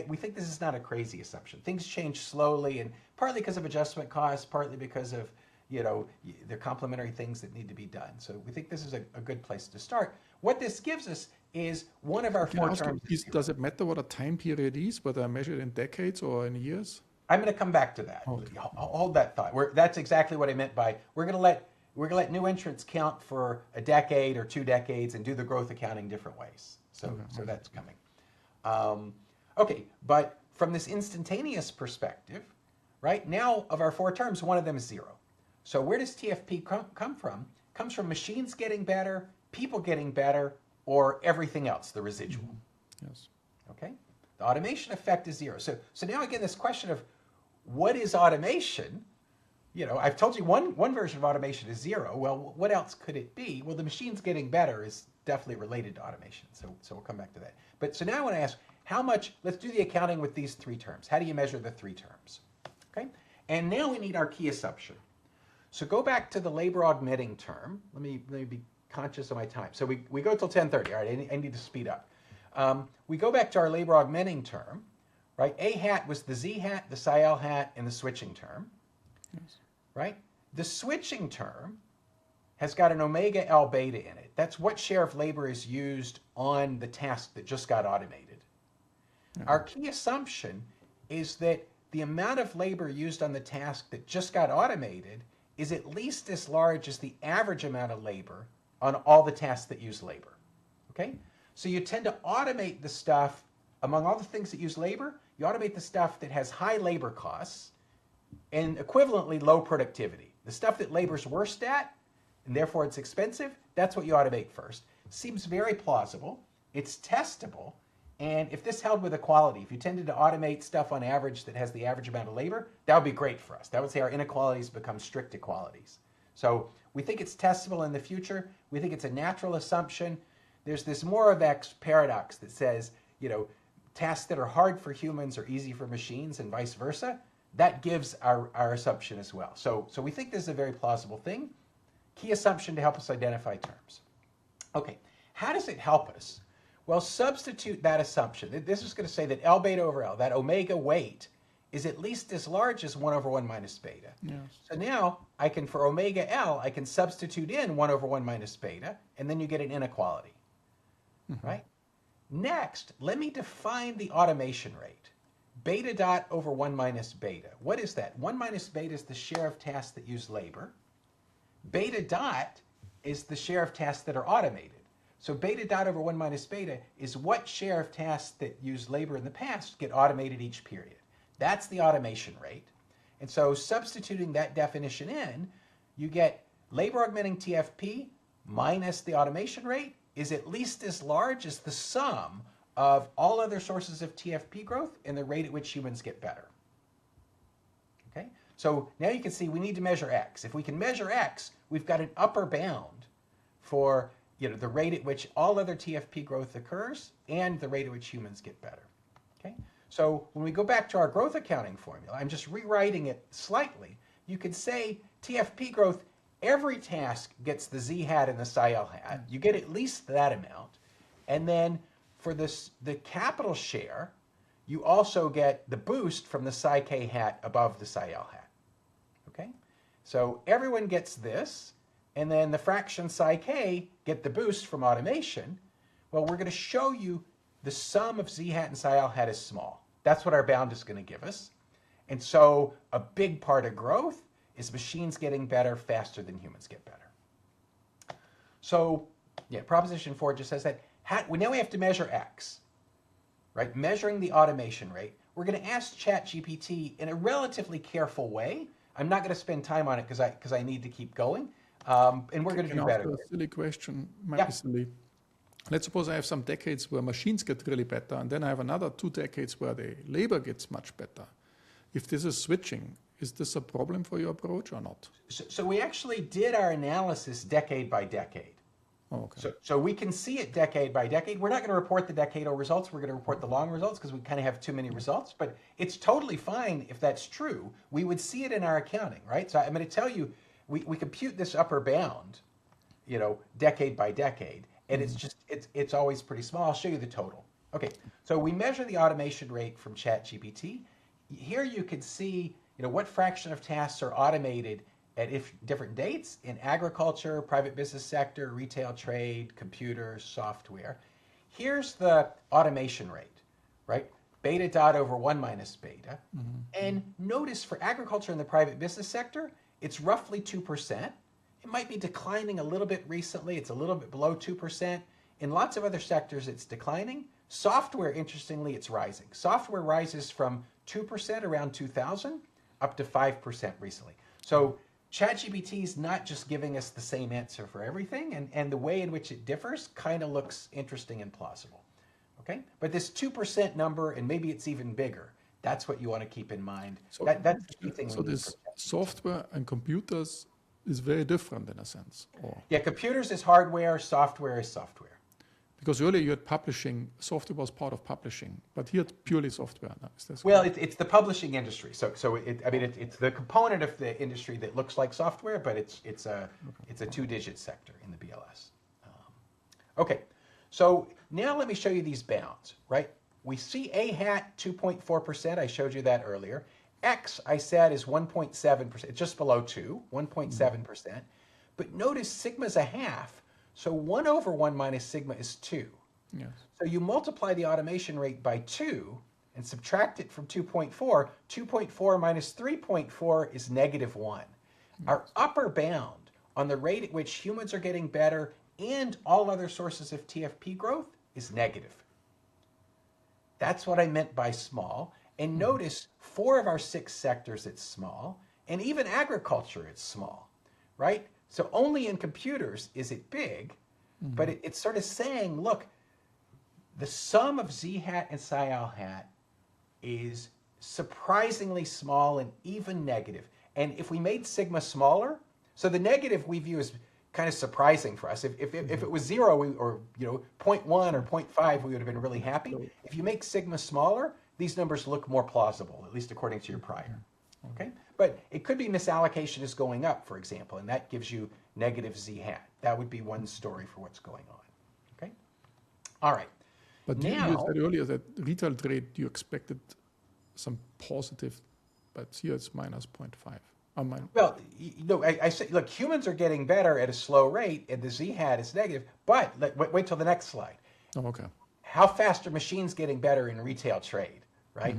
We think this is not a crazy assumption. Things change slowly, and partly because of adjustment costs, partly because of the complementary things that need to be done. So we think this is a good place to start. What this gives us is one of our 4 terms. Does it matter what a time period is, whether I measure it in decades or in years? I'm going to come back to that. Okay. Hold that thought. That's exactly what I meant by we're going to let new entrants count for a decade or 2 decades and do the growth accounting different ways. So that's coming. Okay, but from this instantaneous perspective, right now of our 4 terms, one of them is 0. So where does TFP come from? It comes from machines getting better, people getting better, or everything else, the residual. Yes. Okay. The automation effect is 0. So now again, this question of what is automation? I've told you one version of automation is 0. Well, what else could it be? Well, the machines getting better is definitely related to automation. So we'll come back to that. But so now I want to ask how much, let's do the accounting with these 3 terms. How do you measure the 3 terms? Okay. And now we need our key assumption. So go back to the labor augmenting term. Let me be conscious of my time. So we go till 10:30. All right, I need to speed up. We go back to our labor augmenting term, right? A hat was the Z hat, the psi L hat, and the switching term, yes. Right? The switching term has got an omega L beta in it. That's what share of labor is used on the task that just got automated. Mm-hmm. Our key assumption is that the amount of labor used on the task that just got automated is at least as large as the average amount of labor on all the tasks that use labor, okay? So you tend to automate the stuff, among all the things that use labor, you automate the stuff that has high labor costs and equivalently low productivity. The stuff that labor's worst at, and therefore it's expensive, that's what you automate first. Seems very plausible, it's testable, and if this held with equality, if you tended to automate stuff on average that has the average amount of labor, that would be great for us. That would say our inequalities become strict equalities. So we think it's testable in the future. We think it's a natural assumption. There's this more of X paradox that says, you know, tasks that are hard for humans are easy for machines and vice versa. That gives our assumption as well. So we think this is a very plausible thing. Key assumption to help us identify terms. Okay, how does it help us? Well, substitute that assumption. This is going to say that L beta over L, that omega weight, is at least as large as 1 over 1 minus beta. Yes. So now I can, for omega L, I can substitute in 1 over 1 minus beta, and then you get an inequality, right? Next, let me define the automation rate. Beta dot over 1 minus beta. What is that? 1 minus beta is the share of tasks that use labor. Beta dot is the share of tasks that are automated. So beta dot over 1 minus beta is what share of tasks that use labor in the past get automated each period. That's the automation rate. And so substituting that definition in, you get labor augmenting TFP minus the automation rate is at least as large as the sum of all other sources of TFP growth and the rate at which humans get better. Okay? So now you can see we need to measure X. If we can measure X, we've got an upper bound for, you know, the rate at which all other TFP growth occurs and the rate at which humans get better. Okay? So when we go back to our growth accounting formula, I'm just rewriting it slightly. You could say TFP growth, every task gets the Z hat and the psi L hat. You get at least that amount. And then for this, the capital share, you also get the boost from the psi K hat above the psi L hat. Okay? So everyone gets this, and then the fraction psi K get the boost from automation. Well, we're going to show you the sum of Z hat and psi L hat is small. That's what our bound is going to give us. And so a big part of growth is machines getting better faster than humans get better. So yeah, Proposition 4 just says that now we have to measure X, right? Measuring the automation rate. We're going to ask ChatGPT in a relatively careful way. I'm not going to spend time on it because I need to keep going. And we're going to do better. A silly question, might be silly. Let's suppose I have some decades where machines get really better, and then I have another 2 decades where the labor gets much better. If this is switching, is this a problem for your approach or not? So we actually did our analysis decade by decade. Oh, okay. So we can see it decade by decade. We're not going to report the decadal results. We're going to report the long results because we kind of have too many results. But it's totally fine if that's true. We would see it in our accounting, right? So I'm going to tell you, we compute this upper bound, you know, decade by decade. And it's always pretty small. I'll show you the total. Okay, so we measure the automation rate from ChatGPT. Here you can see, you know, what fraction of tasks are automated at different dates in agriculture, private business sector, retail trade, computers, software. Here's the automation rate, right? Beta dot over 1 minus beta. And notice for agriculture and the private business sector, it's roughly 2%. It might be declining a little bit recently. It's a little bit below 2%. In lots of other sectors, it's declining. Software, interestingly, it's rising. Software rises from 2% around 2000 up to 5% recently. So ChatGPT is not just giving us the same answer for everything, and the way in which it differs kind of looks interesting and plausible. Okay? But this 2% number, and maybe it's even bigger, that's what you want to keep in mind. So that's the key thing. So this software and computers is very different in a sense. Or? Yeah, computers is hardware, software is software. Because earlier you had publishing, software was part of publishing, but here it's purely software. Well, it's the publishing industry. So it's the component of the industry that looks like software, but it's a two-digit sector in the BLS. Okay, so now let me show you these bounds, right? We see A hat 2.4%. I showed you that earlier. X, I said, is 1.7%, just below 2, 1.7%. But notice sigma's a half, so 1 over 1 minus sigma is 2. Yes. So you multiply the automation rate by 2 and subtract it from 2.4. 2.4 minus 3.4 is negative 1. Yes. Our upper bound on the rate at which humans are getting better and all other sources of TFP growth is negative. That's what I meant by small. And notice 4 of our 6 sectors it's small, and even agriculture it's small, right? So only in computers is it big, but it's sort of saying, look, the sum of Z hat and psi L hat is surprisingly small and even negative. And if we made sigma smaller, so the negative we view as kind of surprising for us. If it was 0 or 0.1 or 0.5, we would have been really happy. If you make sigma smaller, these numbers look more plausible, at least according to your prior. Okay, but it could be misallocation is going up, for example, and that gives you negative Z hat. That would be one story for what's going on. Okay, all right. But now, you said earlier that retail trade you expected some positive, but here it's minus 0.5. Well, I say, look, humans are getting better at a slow rate, and the Z hat is negative. But wait till the next slide. Oh, okay. How fast are machines getting better in retail trade, right?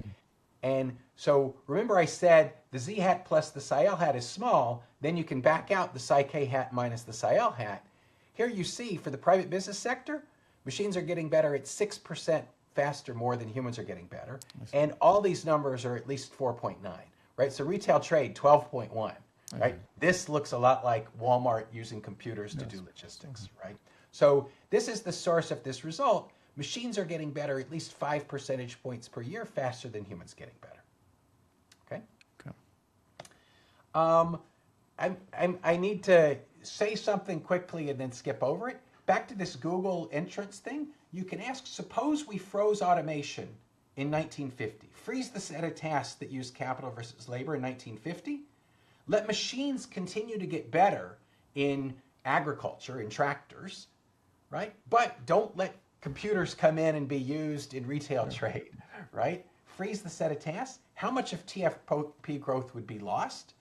And so remember I said the Z hat plus the psi L hat is small, then you can back out the psi K hat minus the psi L hat. Here you see for the private business sector, machines are getting better at 6% faster more than humans are getting better. And all these numbers are at least 4.9, right? So retail trade, 12.1, right? This looks a lot like Walmart using computers to do logistics, right? So this is the source of this result. Machines are getting better at least 5 percentage points per year faster than humans getting better. Okay. I need to say something quickly and then skip over it. Back to this Google entrance thing. You can ask, suppose we froze automation in 1950. Freeze the set of tasks that use capital versus labor in 1950. Let machines continue to get better in agriculture, in tractors, right? But don't let computers come in and be used in retail trade, right? Freeze the set of tasks. How much of TFP growth would be lost?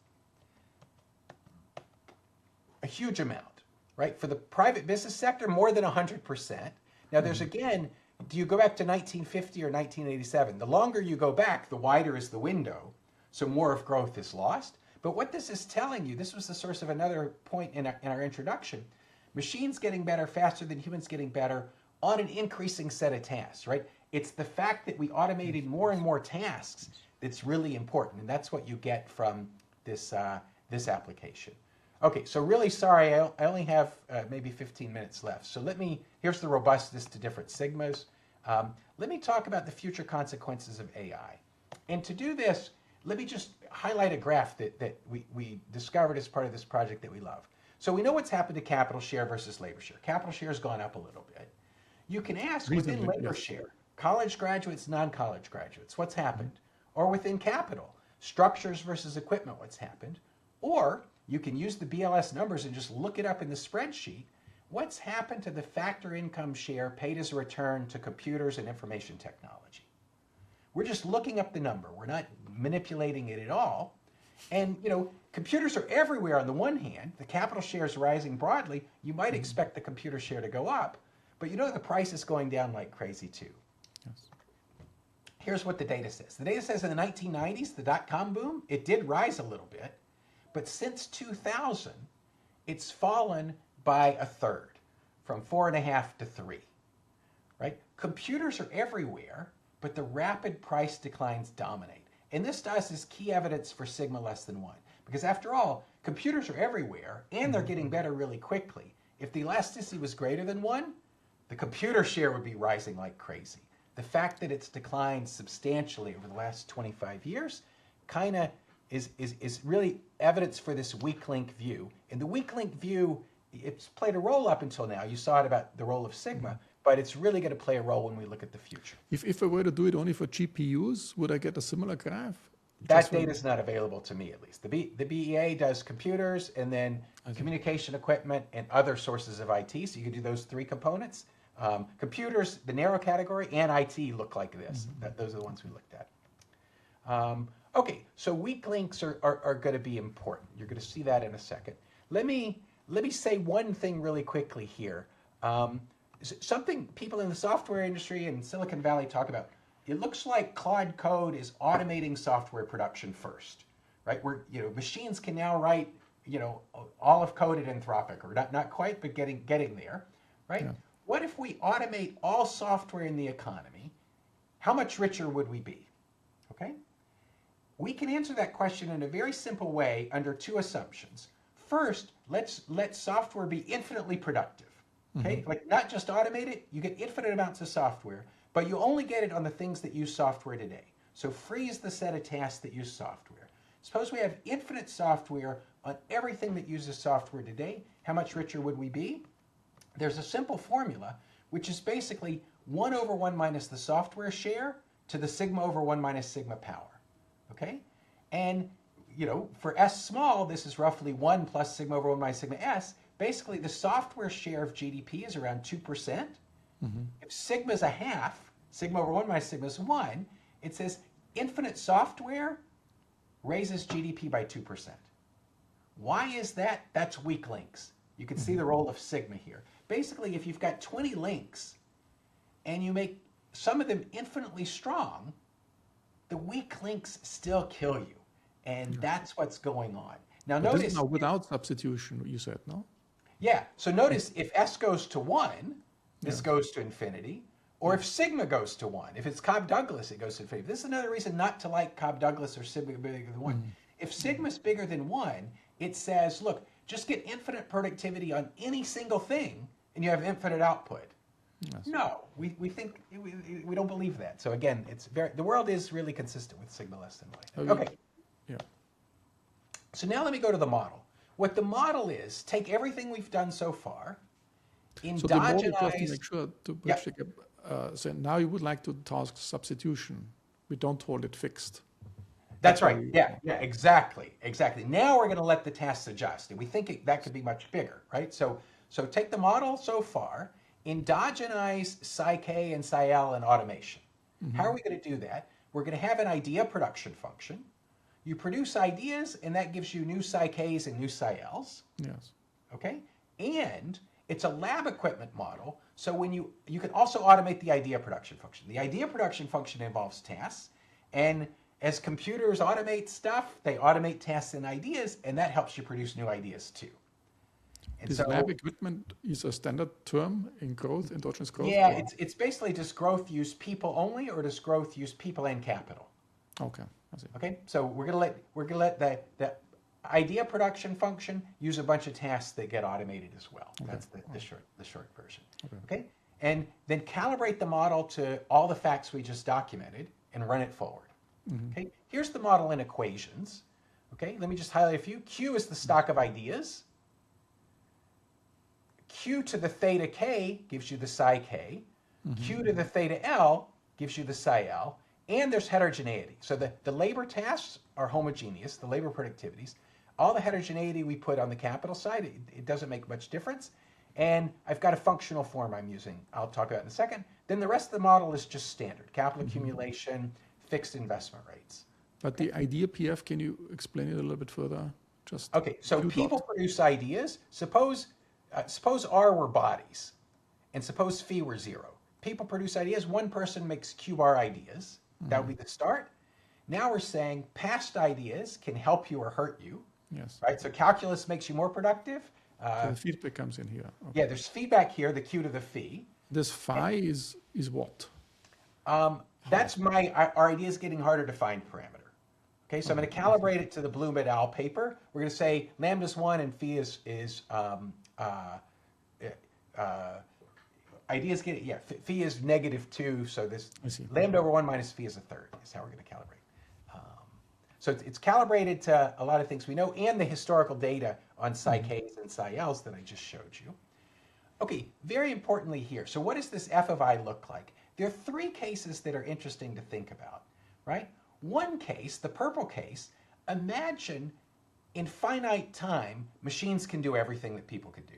A huge amount, right? For the private business sector, more than 100%. Now there's again, do you go back to 1950 or 1987? The longer you go back, the wider is the window, so more of growth is lost. But what this is telling you, this was the source of another point in our introduction, machines getting better faster than humans getting better on an increasing set of tasks, right? It's the fact that we automated more and more tasks that's really important, and that's what you get from this, this application. Okay, so really sorry, I only have maybe 15 minutes left. So here's the robustness to different sigmas. Let me talk about the future consequences of AI. And to do this, let me just highlight a graph that we discovered as part of this project that we love. So we know what's happened to capital share versus labor share. Capital share has gone up a little bit. You can ask within labor share, college graduates, non-college graduates, what's happened? Or within capital, structures versus equipment, what's happened? Or you can use the BLS numbers and just look it up in the spreadsheet. What's happened to the factor income share paid as a return to computers and information technology? We're just looking up the number. We're not manipulating it at all. And, computers are everywhere on the one hand. The capital share is rising broadly. You might expect the computer share to go up. But the price is going down like crazy too. Yes. Here's what the data says. The data says in the 1990s, the dot-com boom, it did rise a little bit. But since 2000, it's fallen by a third, from 4.5 to 3, right? Computers are everywhere, but the rapid price declines dominate. And this to us is key evidence for sigma less than 1. Because after all, computers are everywhere, and they're getting better really quickly. If the elasticity was greater than 1, the computer share would be rising like crazy. The fact that it's declined substantially over the last 25 years kind of is really evidence for this weak link view. And the weak link view, it's played a role up until now. You saw it about the role of sigma, but it's really going to play a role when we look at the future. If I were to do it only for GPUs, would I get a similar graph? That data is not available to me, at least. The BEA does computers and then communication equipment and other sources of IT. So you can do those three components. Computers, the narrow category, and IT look like this. Those are the ones we looked at. Okay, so weak links are going to be important. You're going to see that in a second. Let me say one thing really quickly here. Something people in the software industry in Silicon Valley talk about. It looks like Claude Code is automating software production first, right? Machines can now write, all of code at Anthropic, or not quite, but getting there, right? Yeah. What if we automate all software in the economy? How much richer would we be? Okay? We can answer that question in a very simple way under two assumptions. First, let software be infinitely productive. Okay? Like not just automate it, you get infinite amounts of software, but you only get it on the things that use software today. So freeze the set of tasks that use software. Suppose we have infinite software on everything that uses software today. How much richer would we be? There's a simple formula, which is basically 1 over 1 minus the software share to the sigma over 1 minus sigma power. Okay? And, for S small, this is roughly 1 plus sigma over 1 minus sigma S. Basically, the software share of GDP is around 2%. If sigma is a half, sigma over 1 minus sigma is 1, it says infinite software raises GDP by 2%. Why is that? That's weak links. You can see the role of sigma here. Basically, if you've got 20 links and you make some of them infinitely strong, the weak links still kill you. And that's what's going on. Now but notice... This is now without substitution, you said, no? Yeah. So notice if S goes to 1, this goes to infinity. Or if sigma goes to 1, if it's Cobb-Douglas, it goes to infinity. This is another reason not to like Cobb-Douglas or sigma bigger than 1. If sigma is bigger than 1, it says, look, just get infinite productivity on any single thing, and you have infinite output. Yes. No, we think we don't believe that. So again, the world is really consistent with sigma less than 1. Okay. Yeah. So now let me go to the model. What the model is, take everything we've done so far, endogenize... So the model, just to make sure to bridge the gap, so now you would like to task substitution. We don't hold it fixed. That's right. Yeah, exactly. Now we're going to let the tasks adjust, and we think that could be much bigger, right? So take the model so far, endogenize Psi-K and Psi-L in automation. How are we going to do that? We're going to have an idea production function. You produce ideas, and that gives you new Psi-Ks and new Psi-Ls. Yes. Okay? And it's a lab equipment model, so when you can also automate the idea production function. The idea production function involves tasks, and as computers automate stuff, they automate tasks and ideas, and that helps you produce new ideas too. And this lab equipment is a standard term in growth, endogenous growth? Yeah, it's basically, does growth use people only, or does growth use people and capital? Okay, I see. Okay, so we're gonna let the idea production function use a bunch of tasks that get automated as well. Okay. That's the short version. Okay, and then calibrate the model to all the facts we just documented and run it forward. Okay, here's the model in equations. Okay, let me just highlight a few. Q is the stock of ideas. Q to the theta k gives you the psi k. Q to the theta l gives you the psi l. And there's heterogeneity. So the labor tasks are homogeneous, the labor productivities. All the heterogeneity we put on the capital side, it doesn't make much difference. And I've got a functional form I'm using. I'll talk about in a second. Then the rest of the model is just standard. Capital accumulation, fixed investment rates. But the idea PF, can you explain it a little bit further? Okay, so people produce ideas. Suppose R were bodies, and suppose phi were 0. People produce ideas. One person makes Q bar ideas. That would be the start. Now we're saying past ideas can help you or hurt you. Yes. Right? So calculus makes you more productive. So the feedback comes in here. Okay. Yeah, there's feedback here, the Q to the phi. This phi is what? That's our idea is getting harder to find parameter. Okay, so I'm going to calibrate it to the Bloom et al. Paper. We're going to say lambda's 1 and phi is ideas get phi is -2, so this lambda over 1 minus phi is a third is how we're going to calibrate. So it's calibrated to a lot of things we know and the historical data on Psi-Ks and Psi-Ls that I just showed you. Okay, very importantly here. So what does this f of I look like? There are three cases that are interesting to think about, right? One case, the purple case, imagine in finite time, machines can do everything that people could do.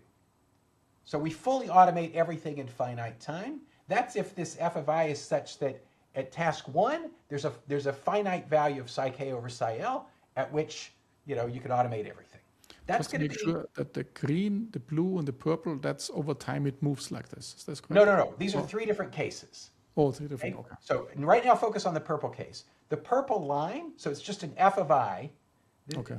So we fully automate everything in finite time. That's if this f of I is such that at task 1, there's a finite value of psi k over psi l at which you can automate everything. That's going to make be sure that the green, the blue, and the purple, that's over time it moves like this. Is that correct? no. These are three different cases. Oh, three different. Okay. So right now, focus on the purple case. The purple line, so it's just an f of I.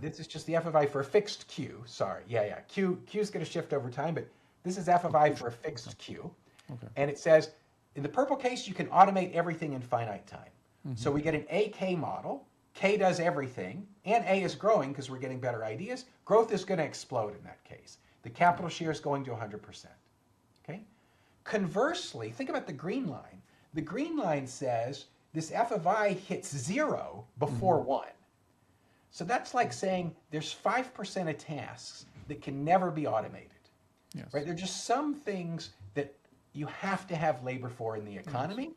This is just the f of I for a fixed q. Sorry, Q is going to shift over time, but this is f of I for a fixed q. Okay. And it says in the purple case, you can automate everything in finite time. So we get an AK model. K does everything, and A is growing because we're getting better ideas. Growth is going to explode in that case. The capital share is going to 100%. Okay. Conversely, think about the green line. The green line says this f of I hits 0 before 1. So that's like saying there's 5% of tasks that can never be automated. Yes. Right? There are just some things that you have to have labor for in the economy. Yes.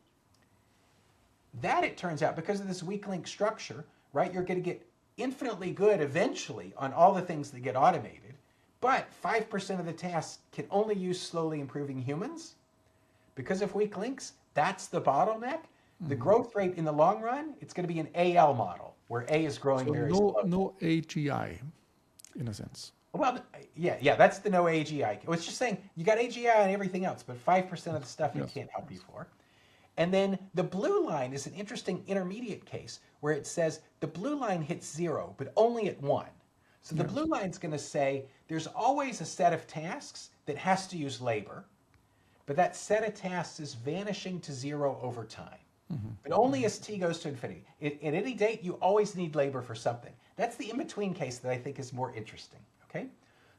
That, it turns out, because of this weak link structure, right, you're going to get infinitely good eventually on all the things that get automated, but 5% of the tasks can only use slowly improving humans. Because of weak links, that's the bottleneck. The growth rate in the long run, it's going to be an AL model, where A is growing very slowly. No AGI, in a sense. Well, yeah, that's the no AGI. It's just saying you got AGI and everything else, but 5% of the stuff it can't help you for. And then the blue line is an interesting intermediate case where it says the blue line hits 0, but only at 1. So the blue line is going to say there's always a set of tasks that has to use labor, but that set of tasks is vanishing to 0 over time. But only as t goes to infinity. At any date, you always need labor for something. That's the in-between case that I think is more interesting. Okay?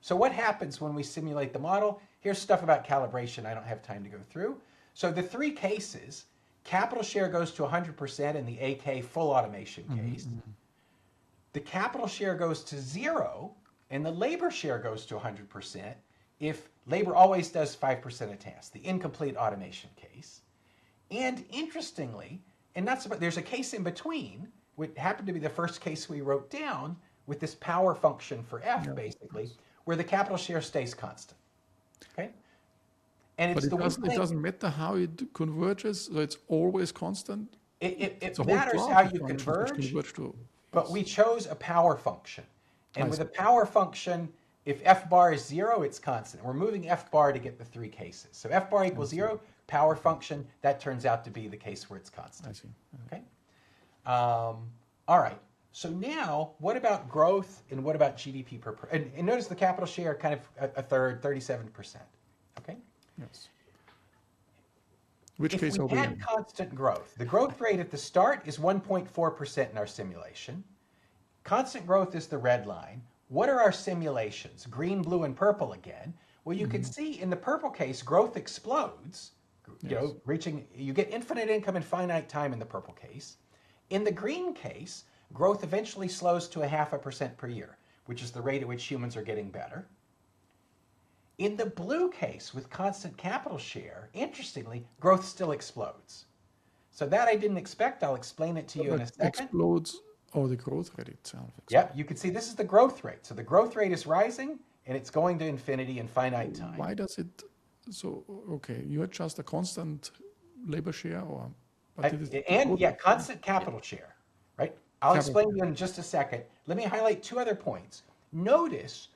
So what happens when we simulate the model? Here's stuff about calibration I don't have time to go through. So the three cases, capital share goes to 100% in the AK full automation case. The capital share goes to 0, and the labor share goes to 100% if labor always does 5% of tasks, the incomplete automation case. And interestingly, and not so, but there's a case in between, which happened to be the first case we wrote down with this power function for F, basically, where the capital share stays constant. Okay? And it's but it doesn't matter how it converges, so it's always constant? It matters how you converge, but we chose a power function. And with a power function, if F bar is 0, it's constant. We're moving F bar to get the three cases. So F bar equals 0, power function, that turns out to be the case where it's constant. I see. Okay? All right. So now, what about growth and what about GDP per person? And notice the capital share kind of a third, 37%. Okay? Yes. Which case are we in? If we had constant growth, the growth rate at the start is 1.4% in our simulation. Constant growth is the red line. What are our simulations? Green, blue, and purple again. Well, you can see in the purple case, growth explodes. You get infinite income in finite time in the purple case. In the green case, growth eventually slows to 0.5% per year, which is the rate at which humans are getting better. In the blue case, with constant capital share, interestingly, growth still explodes. So that I didn't expect. I'll explain it to you in a second. Explodes, the growth rate itself. Yeah, you can see this is the growth rate. So the growth rate is rising, and it's going to infinity in finite time. Why does it? So, okay, you adjust a constant labor share, or? Constant capital share, right? I'll explain to you in just a second. Let me highlight two other points. Notice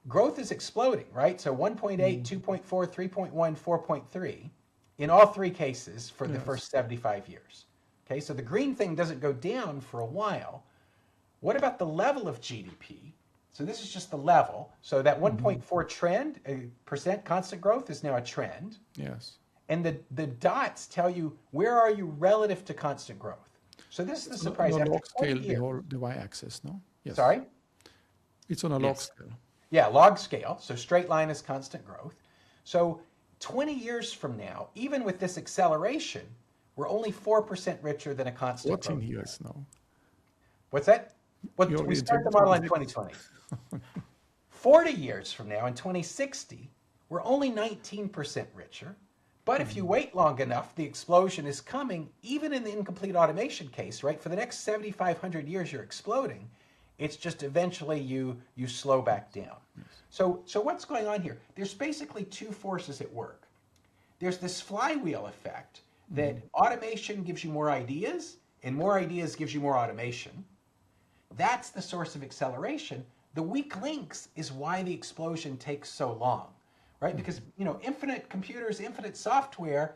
growth is exploding, right? So 1.8, 2.4, 3.1, 4.3 in all three cases for the first 75 years. Okay, so the green thing doesn't go down for a while. What about the level of GDP? So this is just the level. So that 1.4 trend, percent constant growth is now a trend. Yes. And the dots tell you where are you relative to constant growth. So this is the surprise. On a log scale, the y-axis, no? Yes. Sorry? It's on a log scale. Yeah, log scale. So straight line is constant growth. So 20 years from now, even with this acceleration, we're only 4% richer than a constant growth. 14 years now. What's that? We start the model in 2020. 40 years from now, in 2060, we're only 19% richer. But if you wait long enough, the explosion is coming, even in the incomplete automation case, right? For the next 7,500 years, you're exploding. It's just eventually you slow back down. So what's going on here? There's basically two forces at work. There's this flywheel effect that automation gives you more ideas, and more ideas gives you more automation. That's the source of acceleration. The weak links is why the explosion takes so long. Right? Because, infinite computers, infinite software,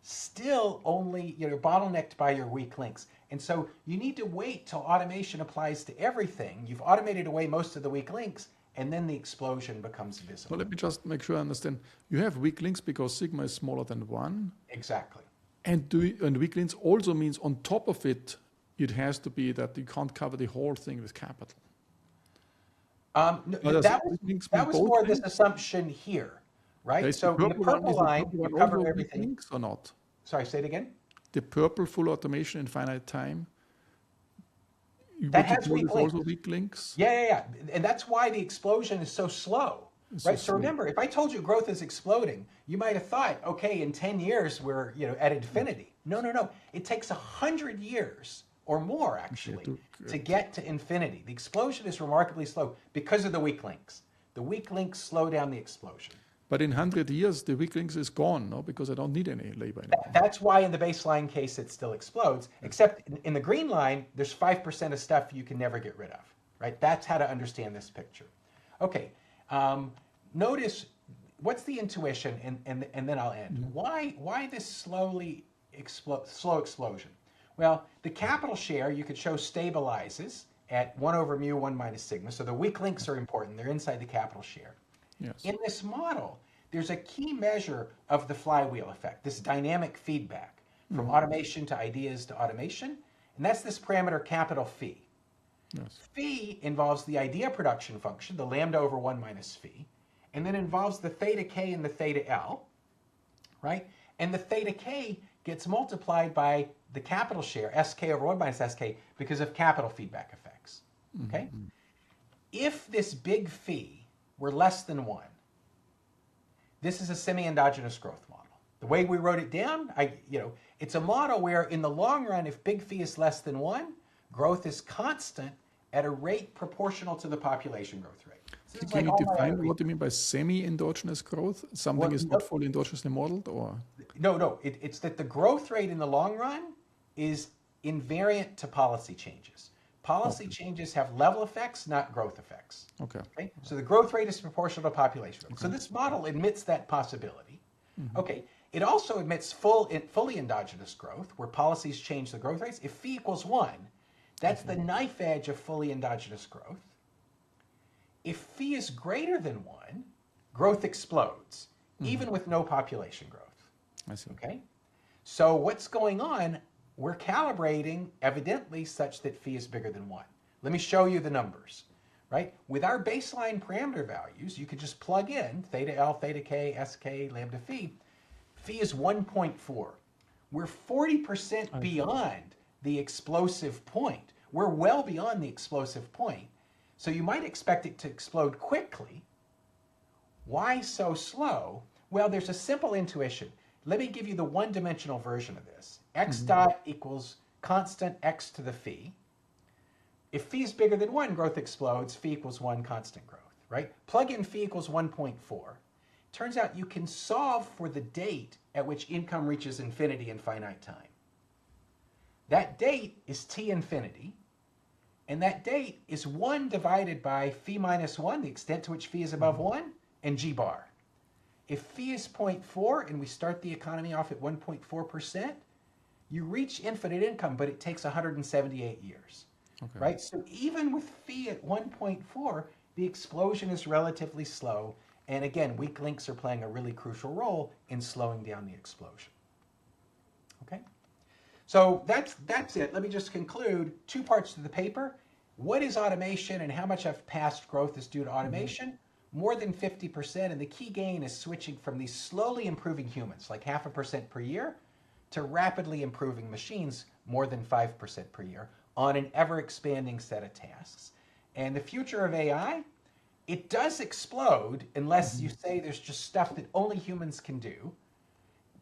still only, bottlenecked by your weak links. And so you need to wait till automation applies to everything. You've automated away most of the weak links, and then the explosion becomes visible. So let me just make sure I understand. You have weak links because sigma is smaller than 1. Exactly. And weak links also means on top of it, it has to be that you can't cover the whole thing with capital. That was more this assumption here, right? So the purple line, you cover everything. Links or not? Sorry, say it again. The purple full automation in finite time. That has weak links. Also weak links. Yeah. And that's why the explosion is so slow, right? So remember, if I told you growth is exploding, you might have thought, okay, in 10 years we're at infinity. No. It takes 100 years or more, actually, to get to infinity. The explosion is remarkably slow because of the weak links. The weak links slow down the explosion. But in 100 years, the weak links is gone, no? Because I don't need any labor anymore. That's why in the baseline case it still explodes, except in the green line, there's 5% of stuff you can never get rid of, right? That's how to understand this picture. Okay, notice, what's the intuition, and then I'll end. Why this slow explosion? Well, the capital share you could show stabilizes at 1 over mu 1 minus sigma. So the weak links are important. They're inside the capital share. Yes. In this model, there's a key measure of the flywheel effect, this dynamic feedback from automation to ideas to automation. And that's this parameter capital phi. Yes. Phi involves the idea production function, the lambda over 1 minus phi, and then involves the theta k and the theta l, right? And the theta k gets multiplied by the capital share, sk over 1 minus sk, because of capital feedback effects, okay? If this big phi were less than 1, this is a semi-endogenous growth model. The way we wrote it down, it's a model where in the long run, if big phi is less than 1, growth is constant at a rate proportional to the population growth rate. So can you define what you mean by semi-endogenous growth? Something is not fully endogenously modeled, or? No. It's that the growth rate in the long run is invariant to policy changes. Policy changes have level effects, not growth effects. Okay. So the growth rate is proportional to population growth. So this model admits that possibility. Okay. It also admits fully endogenous growth, where policies change the growth rates. If phi equals 1, that's the knife edge of fully endogenous growth. If phi is greater than 1, growth explodes, even with no population growth. I see. Okay? So what's going on? We're calibrating, evidently, such that phi is bigger than 1. Let me show you the numbers, right? With our baseline parameter values, you could just plug in theta L, theta K, SK, lambda phi. Phi is 1.4. We're 40% beyond the explosive point. We're well beyond the explosive point. So you might expect it to explode quickly. Why so slow? Well, there's a simple intuition. Let me give you the one-dimensional version of this. X dot equals constant x to the phi. If phi is bigger than 1, growth explodes. Phi equals 1, constant growth, right? Plug in phi equals 1.4. Turns out you can solve for the date at which income reaches infinity in finite time. That date is t infinity, and that date is 1 divided by phi minus 1, the extent to which phi is above 1, and g bar. If phi is 0.4 and we start the economy off at 1.4%, you reach infinite income, but it takes 178 years, right? So even with phi at 1.4, the explosion is relatively slow. And again, weak links are playing a really crucial role in slowing down the explosion. Okay? So that's it. Let me just conclude. 2 parts to the paper. What is automation and how much of past growth is due to automation? More than 50%, and the key gain is switching from these slowly improving humans, like 0.5% per year, to rapidly improving machines, more than 5% per year, on an ever-expanding set of tasks. And the future of AI, it does explode unless you say there's just stuff that only humans can do.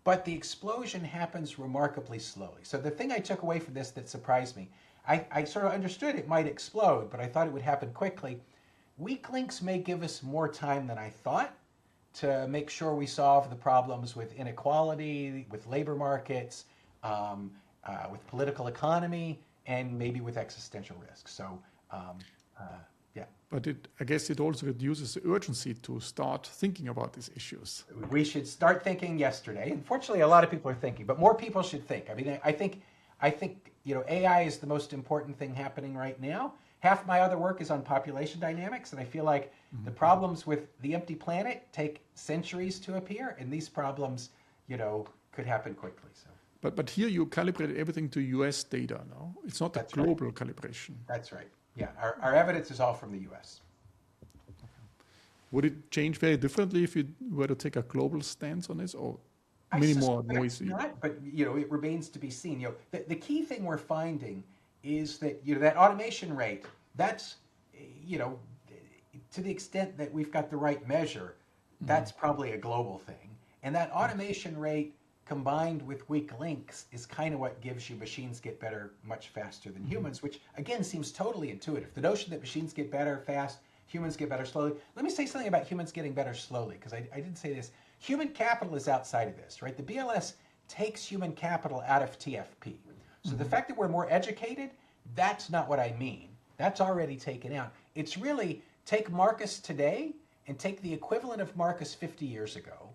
But the explosion happens remarkably slowly. So the thing I took away from this that surprised me, I sort of understood it might explode, but I thought it would happen quickly. Weak links may give us more time than I thought to make sure we solve the problems with inequality, with labor markets, with political economy, and maybe with existential risk. So, yeah. But I guess it also reduces the urgency to start thinking about these issues. We should start thinking yesterday. Unfortunately, a lot of people are thinking, but more people should think. I mean, I think AI is the most important thing happening right now. Half my other work is on population dynamics, and I feel like the problems with the empty planet take centuries to appear, and these problems, could happen quickly. So. But here you calibrated everything to US data now. It's not a global calibration. That's right. Yeah, our evidence is all from the US. Would it change very differently if you were to take a global stance on this, or many more noisy? Not, but it remains to be seen. The key thing we're finding is that that automation rate. That's to the extent that we've got the right measure, that's probably a global thing. And that automation rate combined with weak links is kind of what gives you machines get better much faster than humans, which again seems totally intuitive. The notion that machines get better fast, humans get better slowly. Let me say something about humans getting better slowly, because I didn't say this. Human capital is outside of this, right? The BLS takes human capital out of TFP. So the fact that we're more educated, that's not what I mean. That's already taken out. It's really take Markus today and take the equivalent of Markus 50 years ago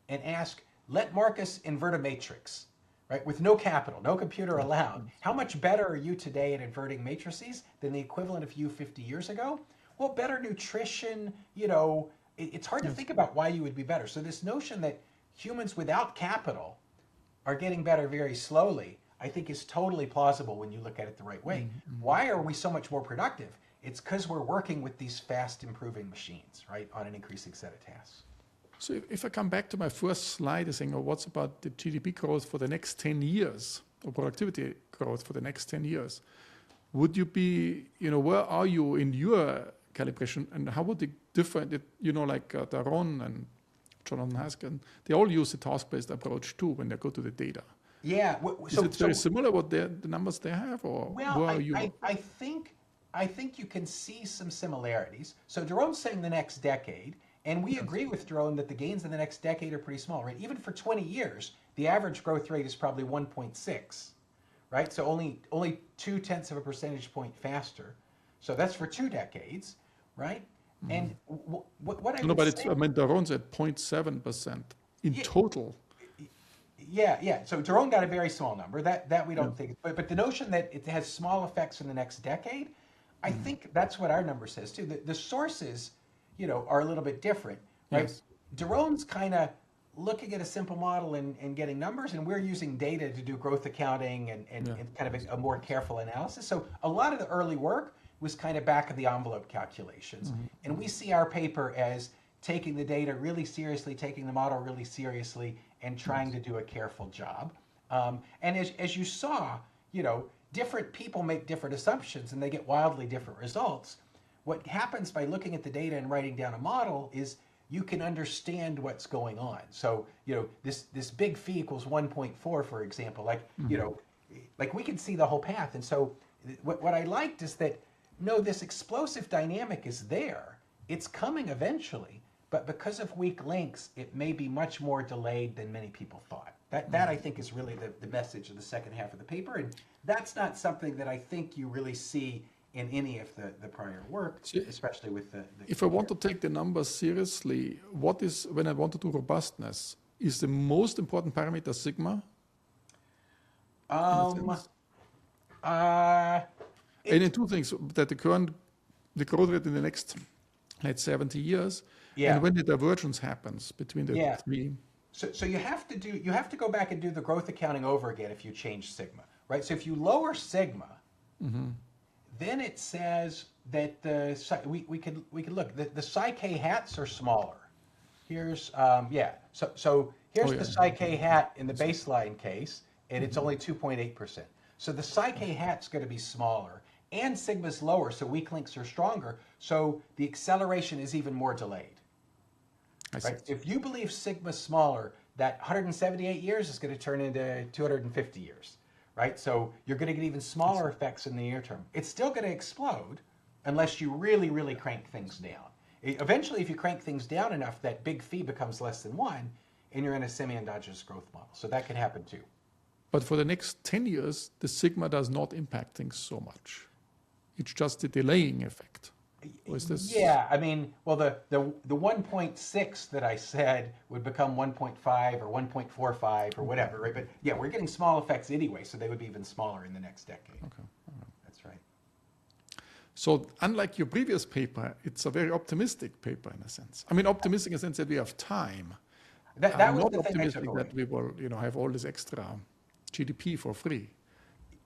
and ask, let Markus invert a matrix, right? With no capital, no computer allowed. How much better are you today at inverting matrices than the equivalent of you 50 years ago? Well, better nutrition, it's hard to think about why you would be better. So this notion that humans without capital are getting better very slowly, I think is totally plausible when you look at it the right way. Why are we so much more productive? It's because we're working with these fast improving machines, right, on an increasing set of tasks. So if I come back to my first slide, saying, what's about the GDP growth for the next 10 years, or productivity growth for the next 10 years, would you be, where are you in your calibration, and how would it differ, like Daron and Jonathan Haskin, they all use the task-based approach too when they go to the data. Yeah. Is it very similar what the numbers they have, or where are you? I think you can see some similarities. So Daron's saying the next decade, and we agree with Daron that the gains in the next decade are pretty small, right? Even for 20 years, the average growth rate is probably 1.6, right? So only 0.2 of a percentage point faster. So that's for 2 decades, right? And what I would say... Daron's at 0.7% in total. Yeah. So Daron got a very small number. That we don't think. But the notion that it has small effects in the next decade, I think that's what our number says too. The sources, are a little bit different, right? Yes. Daron's kind of looking at a simple model and getting numbers, and we're using data to do growth accounting and kind of a more careful analysis. So a lot of the early work was kind of back of the envelope calculations. And we see our paper as taking the data really seriously, taking the model really seriously, and trying to do a careful job. And as you saw, different people make different assumptions and they get wildly different results. What happens by looking at the data and writing down a model is you can understand what's going on. So, this big phi equals 1.4, for example, like we can see the whole path. And so what I liked is that, no, this explosive dynamic is there. It's coming eventually, but because of weak links, it may be much more delayed than many people thought. That I think is really the message of the second half of the paper. And that's not something that I think you really see in any of the prior work, especially with the if I want to take the numbers seriously, what is, when I want to do robustness, is the most important parameter sigma? And in 2 things, that the growth rate in the next, 70 years, and when the divergence happens between the 3. So you have to go back and do the growth accounting over again if you change sigma, right? So if you lower sigma, then it says that we could look, the psi k hats are smaller. Here's so here's the psi k hat in the baseline case, and it's only 2.8%. So the psi k hat's going to be smaller, and sigma's lower, so weak links are stronger, so the acceleration is even more delayed. Right? If you believe sigma's smaller, that 178 years is going to turn into 250 years, right? So you're going to get even smaller effects in the near term. It's still going to explode unless you really, really crank things down. Eventually, if you crank things down enough, that big phi becomes less than 1, and you're in a semi-endogenous growth model. So that can happen too. But for the next 10 years, the sigma does not impact things so much. It's just the delaying effect. Or is this... Yeah, I mean, well, the 1.6 that I said would become 1.5 or 1.45 or whatever, right? But yeah, we're getting small effects anyway, so they would be even smaller in the next decade. Okay. That's right. So unlike your previous paper, it's a very optimistic paper in a sense. I mean, optimistic in the sense that we have time. That was not the thing I optimistic took away. that we will, have all this extra GDP for free.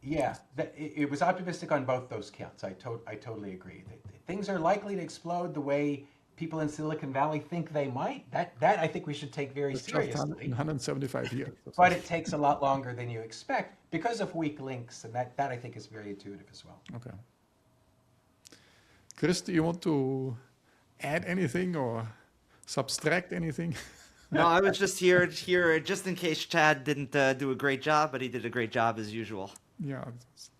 Yeah, it was optimistic on both those counts. I totally agree. Things are likely to explode the way people in Silicon Valley think they might. That I think we should take very seriously. In 175 years. But it takes a lot longer than you expect because of weak links, and that I think is very intuitive as well. Okay. Chris, do you want to add anything or subtract anything? No, I was just here just in case Chad didn't do a great job, but he did a great job as usual. Yeah.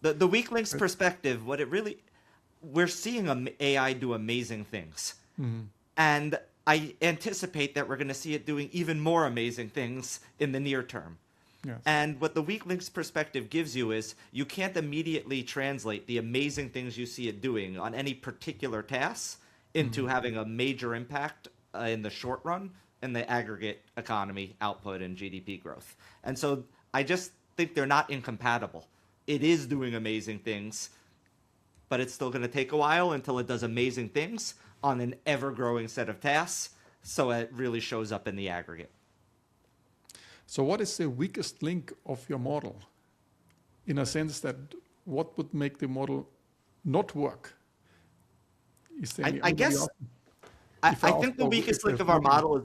The weak links perspective, we're seeing AI do amazing things. Mm-hmm. And I anticipate that we're going to see it doing even more amazing things in the near term. Yes. And what the weak links perspective gives you is you can't immediately translate the amazing things you see it doing on any particular task into having a major impact in the short run in the aggregate economy output and GDP growth. And so I just think they're not incompatible. It is doing amazing things, but it's still going to take a while until it does amazing things on an ever-growing set of tasks, so it really shows up in the aggregate. So what is the weakest link of your model? In a sense that what would make the model not work? Is there any I guess I think the weakest link of our model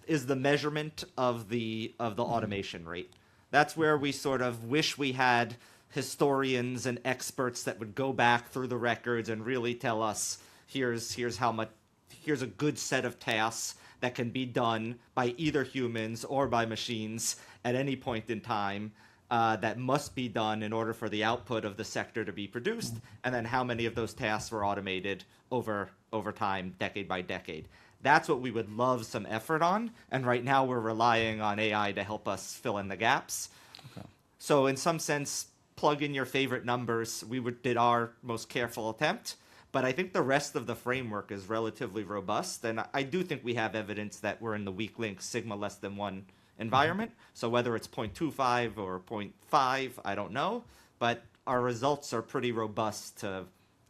is the measurement of the automation rate. That's where we sort of wish we had historians and experts that would go back through the records and really tell us here's a good set of tasks that can be done by either humans or by machines at any point in time that must be done in order for the output of the sector to be produced, and then how many of those tasks were automated over time, decade by decade. That's what we would love some effort on, and right now we're relying on AI to help us fill in the gaps. Okay. So in some sense, plug in your favorite numbers. We did our most careful attempt, but I think the rest of the framework is relatively robust, and I do think we have evidence that we're in the weak link sigma less than 1 environment. So whether it's 0.25 or 0.5, I don't know, but our results are pretty robust to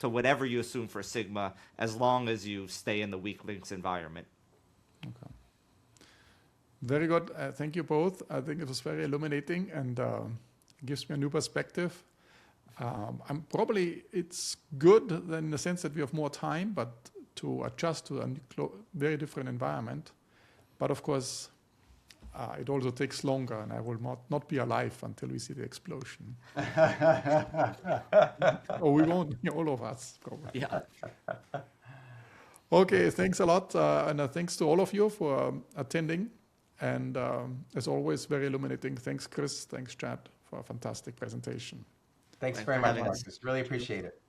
whatever you assume for sigma, as long as you stay in the weak links environment. Okay. Very good. Thank you both. I think it was very illuminating and gives me a new perspective. It's good in the sense that we have more time, but to adjust to a very different environment. But of course, it also takes longer, and I will not be alive until we see the explosion. Or we won't, all of us, probably. Yeah. Okay, thanks a lot, and thanks to all of you for attending. And as always, very illuminating. Thanks, Chris. Thanks, Chad, for a fantastic presentation. Thanks very much, Markus. Really appreciate it.